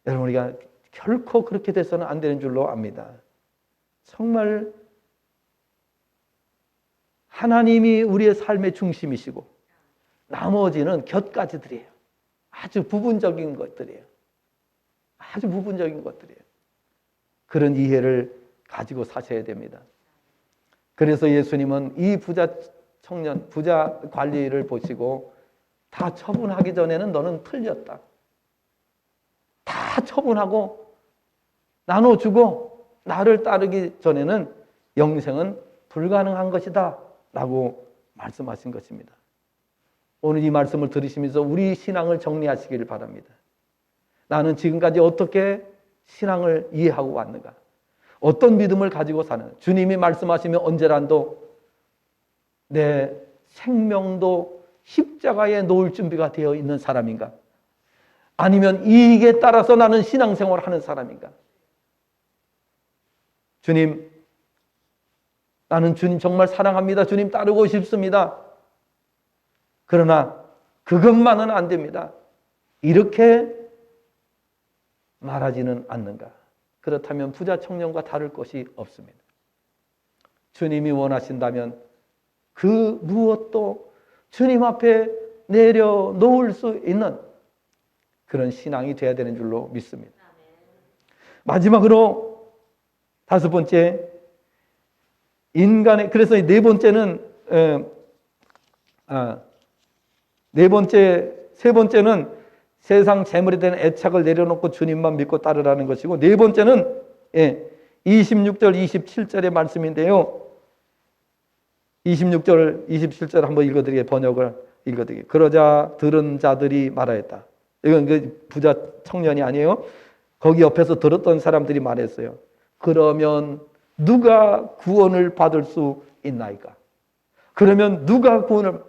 여러분, 우리가 결코 그렇게 돼서는 안 되는 줄로 압니다. 정말 하나님이 우리의 삶의 중심이시고 나머지는 곁가지들이에요. 아주 부분적인 것들이에요. 아주 부분적인 것들이에요. 그런 이해를 가지고 사셔야 됩니다. 그래서 예수님은 이 부자 청년, 부자 관리를 보시고 다 처분하기 전에는 너는 틀렸다. 다 처분하고 나눠주고 나를 따르기 전에는 영생은 불가능한 것이다 라고 말씀하신 것입니다. 오늘 이 말씀을 들으시면서 우리 신앙을 정리하시기를 바랍니다. 나는 지금까지 어떻게 신앙을 이해하고 왔는가? 어떤 믿음을 가지고 사는, 주님이 말씀하시면 언제라도 내 생명도 십자가에 놓을 준비가 되어 있는 사람인가? 아니면 이익에 따라서 나는 신앙생활을 하는 사람인가? 주님, 나는 주님 정말 사랑합니다. 주님 따르고 싶습니다. 그러나 그것만은 안 됩니다. 이렇게 말하지는 않는가? 그렇다면 부자 청년과 다를 것이 없습니다. 주님이 원하신다면 그 무엇도 주님 앞에 내려놓을 수 있는 그런 신앙이 되어야 되는 줄로 믿습니다. 마지막으로 다섯 번째, 인간의, 그래서 네 번째는 세 번째는 세상 재물에 대한 애착을 내려놓고 주님만 믿고 따르라는 것이고, 네 번째는 26절, 27절의 말씀인데요. 26절, 27절 한번 읽어드리게, 번역을 읽어드리게. 그러자 들은 자들이 말하였다. 이건 그 부자 청년이 아니에요. 거기 옆에서 들었던 사람들이 말했어요. 그러면 누가 구원을 받을 수 있나이까? 그러면 누가 구원을,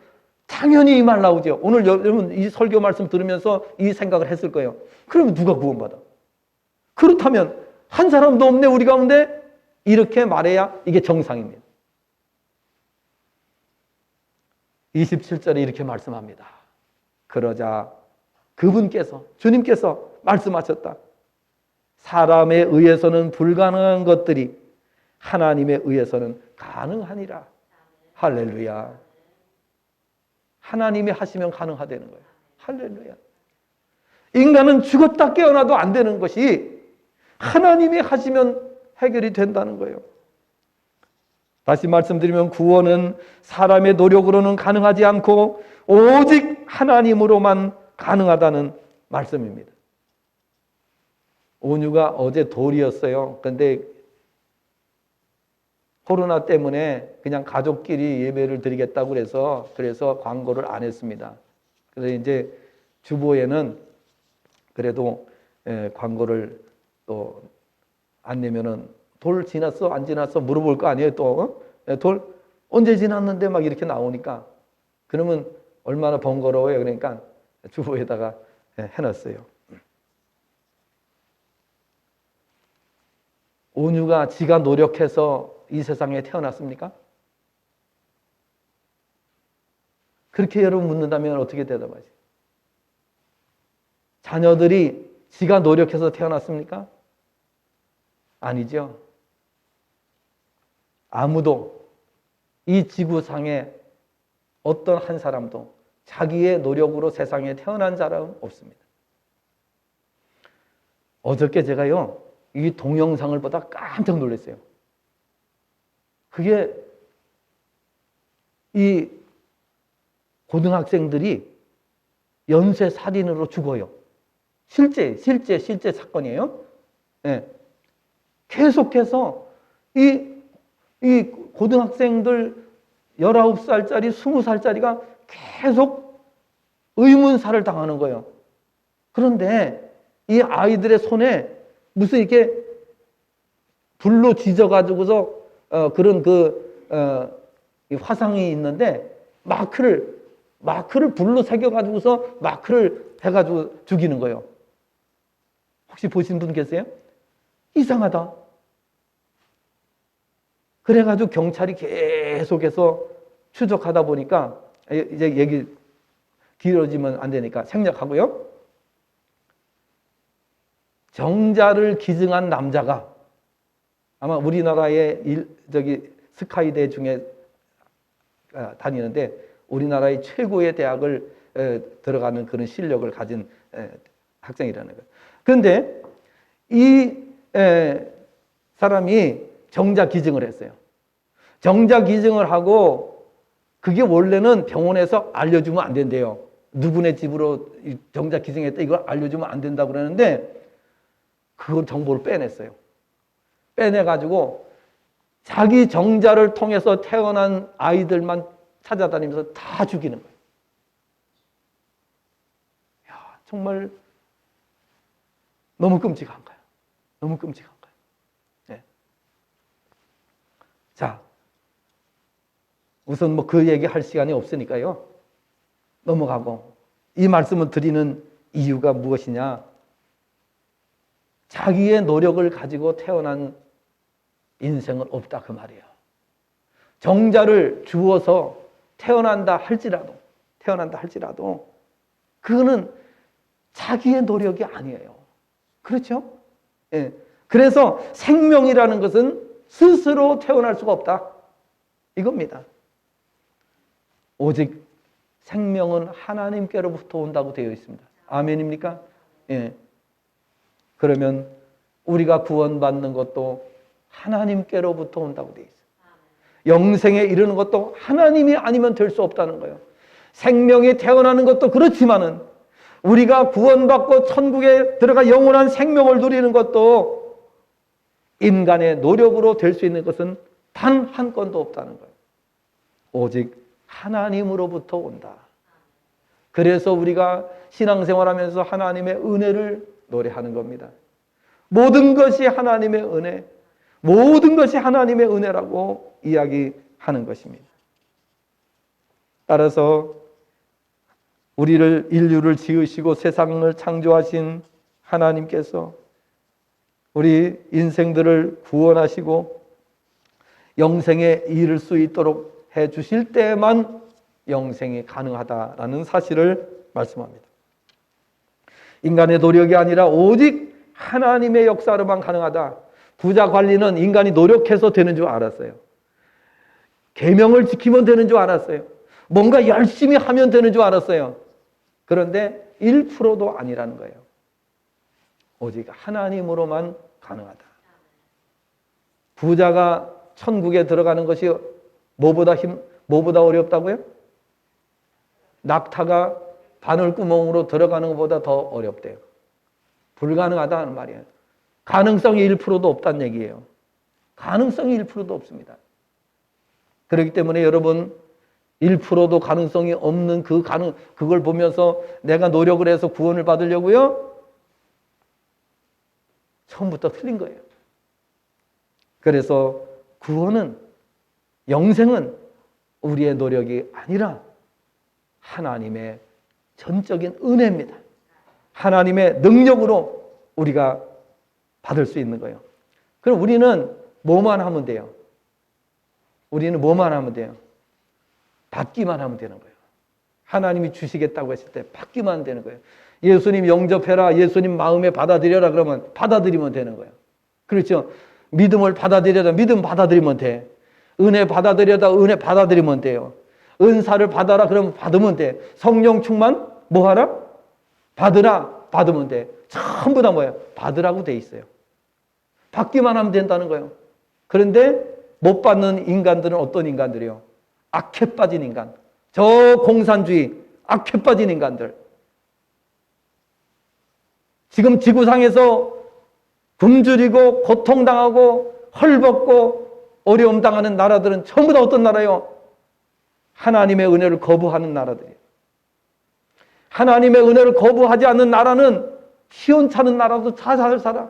당연히 이 말 나오죠. 오늘 여러분 이 설교 말씀 들으면서 이 생각을 했을 거예요. 그러면 누가 구원받아? 그렇다면 한 사람도 없네 우리 가운데? 이렇게 말해야 이게 정상입니다. 27절에 이렇게 말씀합니다. 그러자 그분께서, 주님께서 말씀하셨다. 사람에 의해서는 불가능한 것들이 하나님에 의해서는 가능하니라. 할렐루야. 하나님이 하시면 가능하다는 거예요. 할렐루야. 인간은 죽었다 깨어나도 안 되는 것이 하나님이 하시면 해결이 된다는 거예요. 다시 말씀드리면 구원은 사람의 노력으로는 가능하지 않고 오직 하나님으로만 가능하다는 말씀입니다. 온유가 어제 돌이었어요. 그런데 코로나 때문에 그냥 가족끼리 예배를 드리겠다고 그래서 광고를 안 했습니다. 그래서 이제 주보에는 그래도 광고를 또 안 내면은 돌 지났어 안 지났어 물어볼 거 아니에요. 또 돌 언제 지났는데 막 이렇게 나오니까 그러면 얼마나 번거로워요. 그러니까 주보에다가 해놨어요. 온유가 지가 노력해서 이 세상에 태어났습니까? 그렇게 여러분 묻는다면 어떻게 대답하지? 자녀들이 지가 노력해서 태어났습니까? 아니죠. 아무도 이 지구상에 어떤 한 사람도 자기의 노력으로 세상에 태어난 사람은 없습니다. 어저께 제가요, 이 동영상을 보다 깜짝 놀랐어요. 그게 이 고등학생들이 연쇄 살인으로 죽어요. 실제 사건이에요. 네. 계속해서 이 고등학생들 19살짜리, 20살짜리가 계속 의문사를 당하는 거예요. 그런데 이 아이들의 손에 무슨 이렇게 불로 지져가지고서 그런 화상이 있는데 마크를 불로 새겨가지고서 마크를 해가지고 죽이는 거예요. 혹시 보신 분 계세요? 이상하다. 그래가지고 경찰이 계속해서 추적하다 보니까 이제 얘기 길어지면 안 되니까 생략하고요. 정자를 기증한 남자가 아마 우리나라의 스카이대 중에 다니는데 우리나라의 최고의 대학을 들어가는 그런 실력을 가진 학생이라는 거예요. 그런데 이 사람이 정자 기증을 했어요. 정자 기증을 하고 그게 원래는 병원에서 알려주면 안 된대요. 누구네 집으로 정자 기증했다 이걸 알려주면 안 된다고 그러는데 그걸 정보를 빼냈어요. 빼내가지고 자기 정자를 통해서 태어난 아이들만 찾아다니면서 다 죽이는 거예요. 야, 정말 너무 끔찍한 거예요. 너무 끔찍한 거예요. 네. 자, 우선 뭐 그 얘기 할 시간이 없으니까요. 넘어가고 이 말씀을 드리는 이유가 무엇이냐? 자기의 노력을 가지고 태어난 인생은 없다 그 말이에요. 정자를 주어서 태어난다 할지라도 그거는 자기의 노력이 아니에요. 그렇죠? 예. 그래서 생명이라는 것은 스스로 태어날 수가 없다. 이겁니다. 오직 생명은 하나님께로부터 온다고 되어 있습니다. 아멘입니까? 예. 그러면 우리가 구원받는 것도 하나님께로부터 온다고 되어 있어요. 영생에 이르는 것도 하나님이 아니면 될 수 없다는 거예요. 생명이 태어나는 것도 그렇지만은 우리가 구원받고 천국에 들어가 영원한 생명을 누리는 것도 인간의 노력으로 될 수 있는 것은 단 한 건도 없다는 거예요. 오직 하나님으로부터 온다. 그래서 우리가 신앙생활하면서 하나님의 은혜를 노래하는 겁니다. 모든 것이 하나님의 은혜, 모든 것이 하나님의 은혜라고 이야기하는 것입니다. 따라서 인류를 지으시고 세상을 창조하신 하나님께서 우리 인생들을 구원하시고 영생에 이를 수 있도록 해 주실 때만 영생이 가능하다라는 사실을 말씀합니다. 인간의 노력이 아니라 오직 하나님의 역사로만 가능하다. 부자 관리는 인간이 노력해서 되는 줄 알았어요. 계명을 지키면 되는 줄 알았어요. 뭔가 열심히 하면 되는 줄 알았어요. 그런데 1%도 아니라는 거예요. 오직 하나님으로만 가능하다. 부자가 천국에 들어가는 것이 뭐보다 어렵다고요? 낙타가 바늘구멍으로 들어가는 것보다 더 어렵대요. 불가능하다는 말이에요. 가능성이 1%도 없다는 얘기예요. 가능성이 1%도 없습니다. 그렇기 때문에 여러분 1%도 가능성이 없는 그걸 보면서 내가 노력을 해서 구원을 받으려고요? 처음부터 틀린 거예요. 그래서 구원은, 영생은 우리의 노력이 아니라 하나님의 전적인 은혜입니다. 하나님의 능력으로 우리가 받을 수 있는 거예요. 그럼 우리는 뭐만 하면 돼요? 우리는 뭐만 하면 돼요? 받기만 하면 되는 거예요. 하나님이 주시겠다고 했을 때 받기만 하면 되는 거예요. 예수님 영접해라, 예수님 마음에 받아들여라 그러면 받아들이면 되는 거예요. 그렇죠? 믿음을 받아들여라, 믿음 받아들이면 돼. 은혜 받아들여라, 은혜 받아들이면 돼요. 은사를 받아라 그러면 받으면 돼. 성령 충만 뭐 하라? 받으라, 받으면 돼. 전부 다 뭐예요? 받으라고 돼 있어요. 받기만 하면 된다는 거예요. 그런데 못 받는 인간들은 어떤 인간들이요? 악해 빠진 인간. 저 공산주의, 악해 빠진 인간들. 지금 지구상에서 굶주리고 고통당하고 헐벗고 어려움 당하는 나라들은 전부 다 어떤 나라예요? 하나님의 은혜를 거부하는 나라들이에요. 하나님의 은혜를 거부하지 않는 나라는 시원찮은 나라도 다 잘 살아.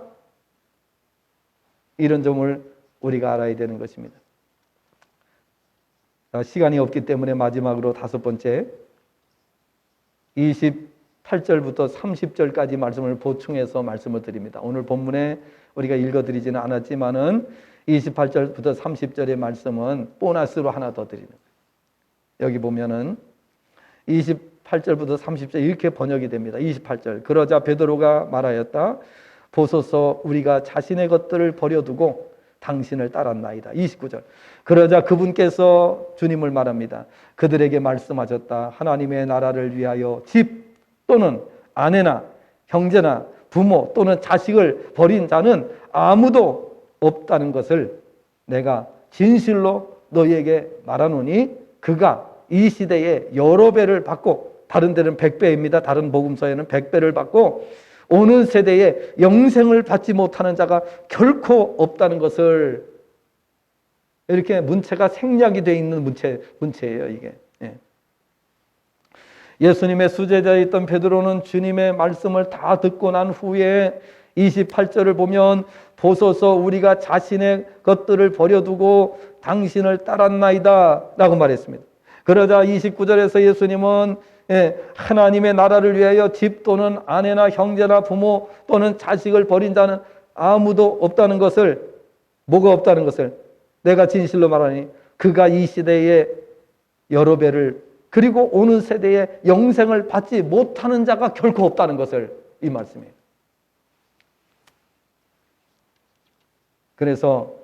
이런 점을 우리가 알아야 되는 것입니다. 시간이 없기 때문에 마지막으로 5번째 28절부터 30절까지 말씀을 보충해서 말씀을 드립니다. 오늘 본문에 우리가 읽어드리지는 않았지만은 28절부터 30절의 말씀은 보너스로 하나 더 드리는 거예요. 여기 보면은 28절부터 30절 이렇게 번역이 됩니다. 28절. 그러자 베드로가 말하였다. 보소서 우리가 자신의 것들을 버려두고 당신을 따랐나이다. 29절. 그러자 그분께서 주님을 말합니다. 그들에게 말씀하셨다. 하나님의 나라를 위하여 집 또는 아내나 형제나 부모 또는 자식을 버린 자는 아무도 없다는 것을 내가 진실로 너희에게 말하노니 그가 이 시대에 여러 배를 받고, 다른 데는 100배입니다. 다른 복음서에는 100배를 받고 오는 세대에 영생을 받지 못하는 자가 결코 없다는 것을, 이렇게 문체가 생략이 되어 있는 문체예요, 이게. 예수님의 수제자에 있던 베드로는 주님의 말씀을 다 듣고 난 후에 28절을 보면 보소서 우리가 자신의 것들을 버려두고 당신을 따랐나이다 라고 말했습니다. 그러자 29절에서 예수님은 하나님의 나라를 위하여 집 또는 아내나 형제나 부모 또는 자식을 버린 자는 아무도 없다는 것을, 뭐가 없다는 것을 내가 진실로 말하니 그가 이 시대에 여러 배를, 그리고 오는 세대에 영생을 받지 못하는 자가 결코 없다는 것을, 이 말씀이에요. 그래서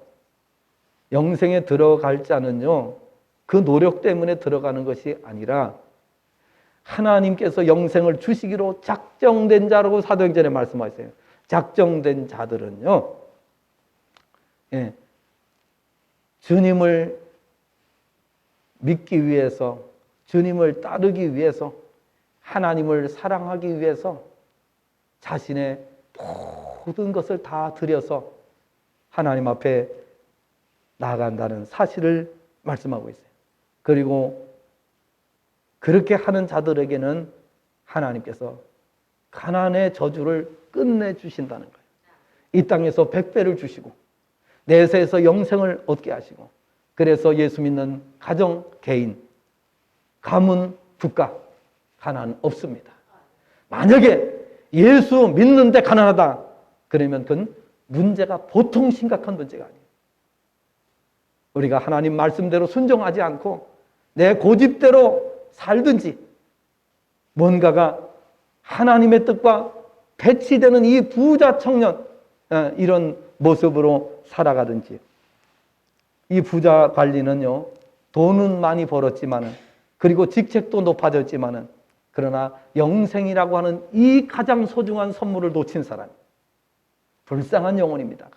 영생에 들어갈 자는요, 그 노력 때문에 들어가는 것이 아니라 하나님께서 영생을 주시기로 작정된 자라고 사도행전에 말씀하셨어요. 작정된 자들은요, 주님을 믿기 위해서, 주님을 따르기 위해서, 하나님을 사랑하기 위해서 자신의 모든 것을 다 들여서 하나님 앞에 나아간다는 사실을 말씀하고 있어요. 그리고 그렇게 하는 자들에게는 하나님께서 가난의 저주를 끝내주신다는 거예요. 이 땅에서 100배를 주시고 내세에서 영생을 얻게 하시고, 그래서 예수 믿는 가정, 개인, 가문, 국가 가난 없습니다. 만약에 예수 믿는데 가난하다 그러면 그건 문제가 보통 심각한 문제가 아니에요. 우리가 하나님 말씀대로 순종하지 않고 내 고집대로 살든지, 뭔가가 하나님의 뜻과 배치되는 이 부자 청년, 이런 모습으로 살아가든지. 이 부자 관리는요, 돈은 많이 벌었지만은, 그리고 직책도 높아졌지만은, 그러나 영생이라고 하는 이 가장 소중한 선물을 놓친 사람, 불쌍한 영혼입니다.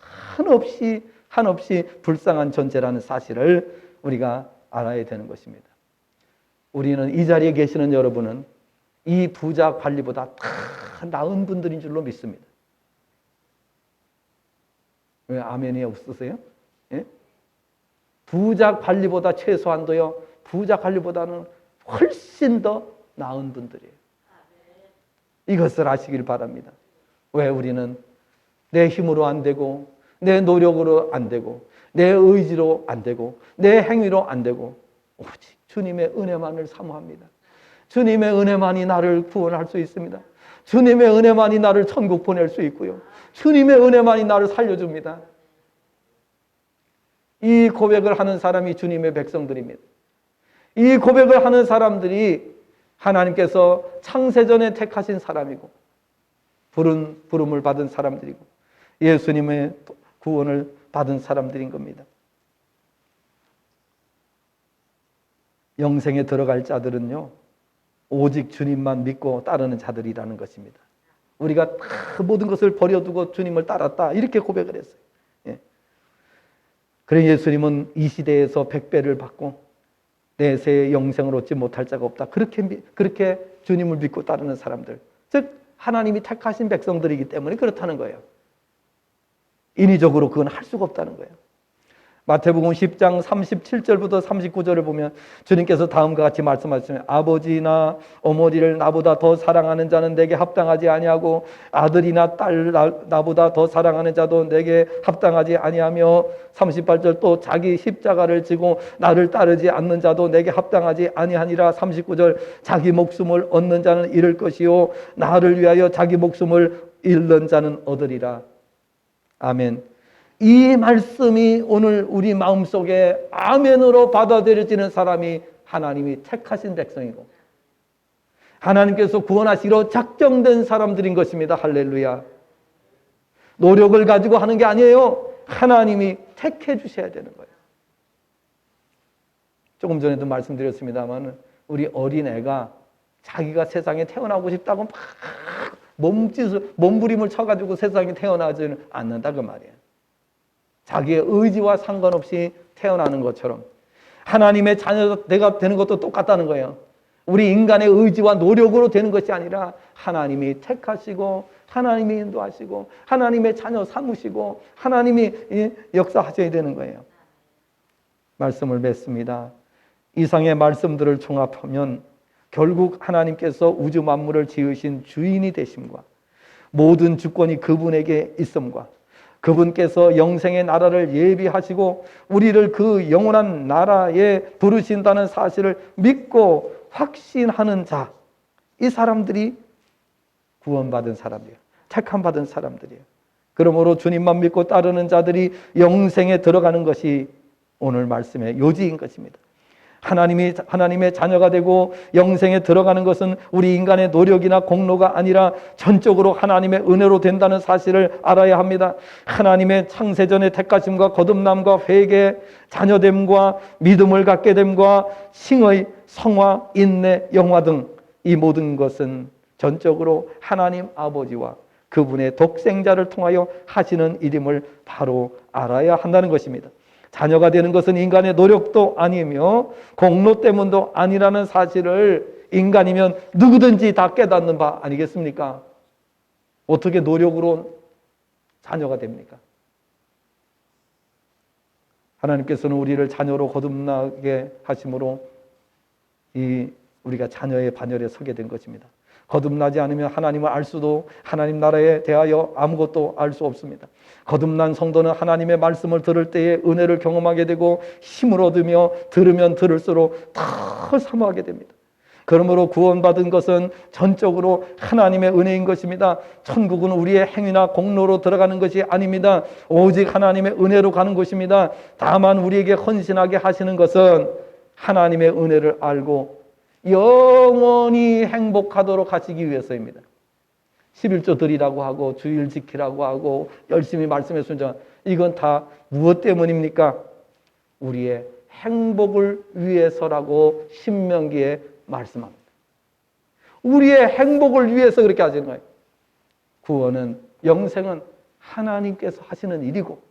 한없이 불쌍한 존재라는 사실을 우리가 알아야 되는 것입니다. 우리는 이 자리에 계시는 여러분은 이 부자 관리보다 다 나은 분들인 줄로 믿습니다. 왜 아멘이 없으세요? 예? 부자 관리보다 최소한도요, 부자 관리보다는 훨씬 더 나은 분들이에요. 이것을 아시길 바랍니다. 왜 우리는 내 힘으로 안 되고, 내 노력으로 안 되고, 내 의지로 안 되고, 내 행위로 안 되고, 오직 주님의 은혜만을 사모합니다. 주님의 은혜만이 나를 구원할 수 있습니다. 주님의 은혜만이 나를 천국 보낼 수 있고요. 주님의 은혜만이 나를 살려줍니다. 이 고백을 하는 사람이 주님의 백성들입니다. 이 고백을 하는 사람들이 하나님께서 창세전에 택하신 사람이고 부름을 받은 사람들이고 예수님의 구원을 받은 사람들인 겁니다. 영생에 들어갈 자들은요, 오직 주님만 믿고 따르는 자들이라는 것입니다. 우리가 다 모든 것을 버려두고 주님을 따랐다, 이렇게 고백을 했어요. 예. 그래 예수님은 이 시대에서 100배를 받고 내세의 영생을 얻지 못할 자가 없다, 그렇게 주님을 믿고 따르는 사람들, 즉 하나님이 택하신 백성들이기 때문에 그렇다는 거예요. 인위적으로 그건 할 수가 없다는 거예요. 마태복음 10장 37절부터 39절을 보면 주님께서 다음과 같이 말씀하시면, 아버지나 어머니를 나보다 더 사랑하는 자는 내게 합당하지 아니하고 아들이나 딸 나보다 더 사랑하는 자도 내게 합당하지 아니하며, 38절 또 자기 십자가를 지고 나를 따르지 않는 자도 내게 합당하지 아니하니라. 39절 자기 목숨을 얻는 자는 잃을 것이요 나를 위하여 자기 목숨을 잃는 자는 얻으리라. 아멘. 이 말씀이 오늘 우리 마음속에 아멘으로 받아들여지는 사람이 하나님이 택하신 백성이고 하나님께서 구원하시기로 작정된 사람들인 것입니다. 할렐루야. 노력을 가지고 하는 게 아니에요. 하나님이 택해 주셔야 되는 거예요. 조금 전에도 말씀드렸습니다만 우리 어린애가 자기가 세상에 태어나고 싶다고 막 몸부림을 쳐가지고 세상에 태어나지는 않는다 그 말이에요. 자기의 의지와 상관없이 태어나는 것처럼 하나님의 자녀가 되는 것도 똑같다는 거예요. 우리 인간의 의지와 노력으로 되는 것이 아니라 하나님이 택하시고 하나님이 인도하시고 하나님의 자녀 삼으시고 하나님이 역사하셔야 되는 거예요. 말씀을 맺습니다. 이상의 말씀들을 종합하면 결국 하나님께서 우주 만물을 지으신 주인이 되심과 모든 주권이 그분에게 있음과 그분께서 영생의 나라를 예비하시고 우리를 그 영원한 나라에 부르신다는 사실을 믿고 확신하는 자, 이 사람들이 구원받은 사람이에요. 택함받은 사람들이에요. 그러므로 주님만 믿고 따르는 자들이 영생에 들어가는 것이 오늘 말씀의 요지인 것입니다. 하나님의 자녀가 되고 영생에 들어가는 것은 우리 인간의 노력이나 공로가 아니라 전적으로 하나님의 은혜로 된다는 사실을 알아야 합니다. 하나님의 창세전의 택하심과 거듭남과 회개, 자녀됨과 믿음을 갖게 됨과 칭의, 성화, 인내, 영화 등 이 모든 것은 전적으로 하나님 아버지와 그분의 독생자를 통하여 하시는 일임을 바로 알아야 한다는 것입니다. 자녀가 되는 것은 인간의 노력도 아니며 공로 때문도 아니라는 사실을 인간이면 누구든지 다 깨닫는 바 아니겠습니까? 어떻게 노력으로 자녀가 됩니까? 하나님께서는 우리를 자녀로 거듭나게 하심으로 우리가 자녀의 반열에 서게 된 것입니다. 거듭나지 않으면 하나님을 알 수도 하나님 나라에 대하여 아무것도 알 수 없습니다. 거듭난 성도는 하나님의 말씀을 들을 때에 은혜를 경험하게 되고 힘을 얻으며 들으면 들을수록 더 사모하게 됩니다. 그러므로 구원받은 것은 전적으로 하나님의 은혜인 것입니다. 천국은 우리의 행위나 공로로 들어가는 것이 아닙니다. 오직 하나님의 은혜로 가는 것입니다. 다만 우리에게 헌신하게 하시는 것은 하나님의 은혜를 알고 영원히 행복하도록 하시기 위해서입니다. 11조 드리라고 하고 주일 지키라고 하고 열심히 말씀에 순종, 이건 다 무엇 때문입니까? 우리의 행복을 위해서라고 신명기에 말씀합니다. 우리의 행복을 위해서 그렇게 하시는 거예요. 구원은, 영생은 하나님께서 하시는 일이고,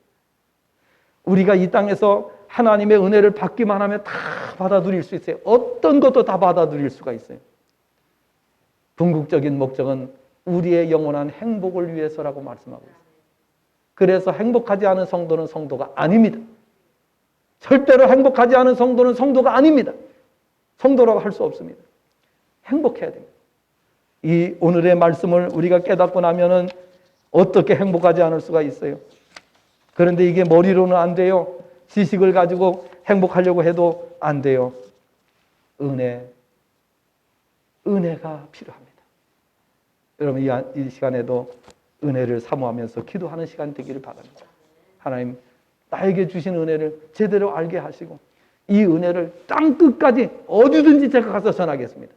우리가 이 땅에서 하나님의 은혜를 받기만 하면 다 받아 누릴 수 있어요. 어떤 것도 다 받아 누릴 수가 있어요. 궁극적인 목적은 우리의 영원한 행복을 위해서라고 말씀하고 있어요. 그래서 행복하지 않은 성도는 성도가 아닙니다. 절대로 행복하지 않은 성도는 성도가 아닙니다. 성도라고 할 수 없습니다. 행복해야 됩니다. 이 오늘의 말씀을 우리가 깨닫고 나면은 어떻게 행복하지 않을 수가 있어요? 그런데 이게 머리로는 안 돼요. 지식을 가지고 행복하려고 해도 안 돼요. 은혜가 필요합니다. 여러분 이 시간에도 은혜를 사모하면서 기도하는 시간 되기를 바랍니다. 하나님, 나에게 주신 은혜를 제대로 알게 하시고 이 은혜를 땅 끝까지 어디든지 제가 가서 전하겠습니다.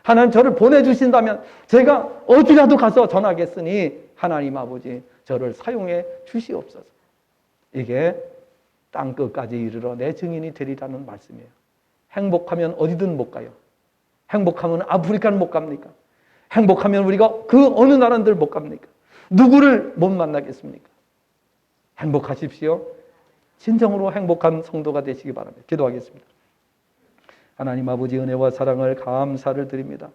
하나님, 저를 보내주신다면 제가 어디라도 가서 전하겠으니 하나님 아버지, 저를 사용해 주시옵소서. 이게 땅 끝까지 이르러 내 증인이 되리라는 말씀이에요. 행복하면 어디든 못 가요. 행복하면 아프리카는 못 갑니까? 행복하면 우리가 그 어느 나라들 못 갑니까? 누구를 못 만나겠습니까? 행복하십시오. 진정으로 행복한 성도가 되시기 바랍니다. 기도하겠습니다. 하나님 아버지, 은혜와 사랑을 감사를 드립니다.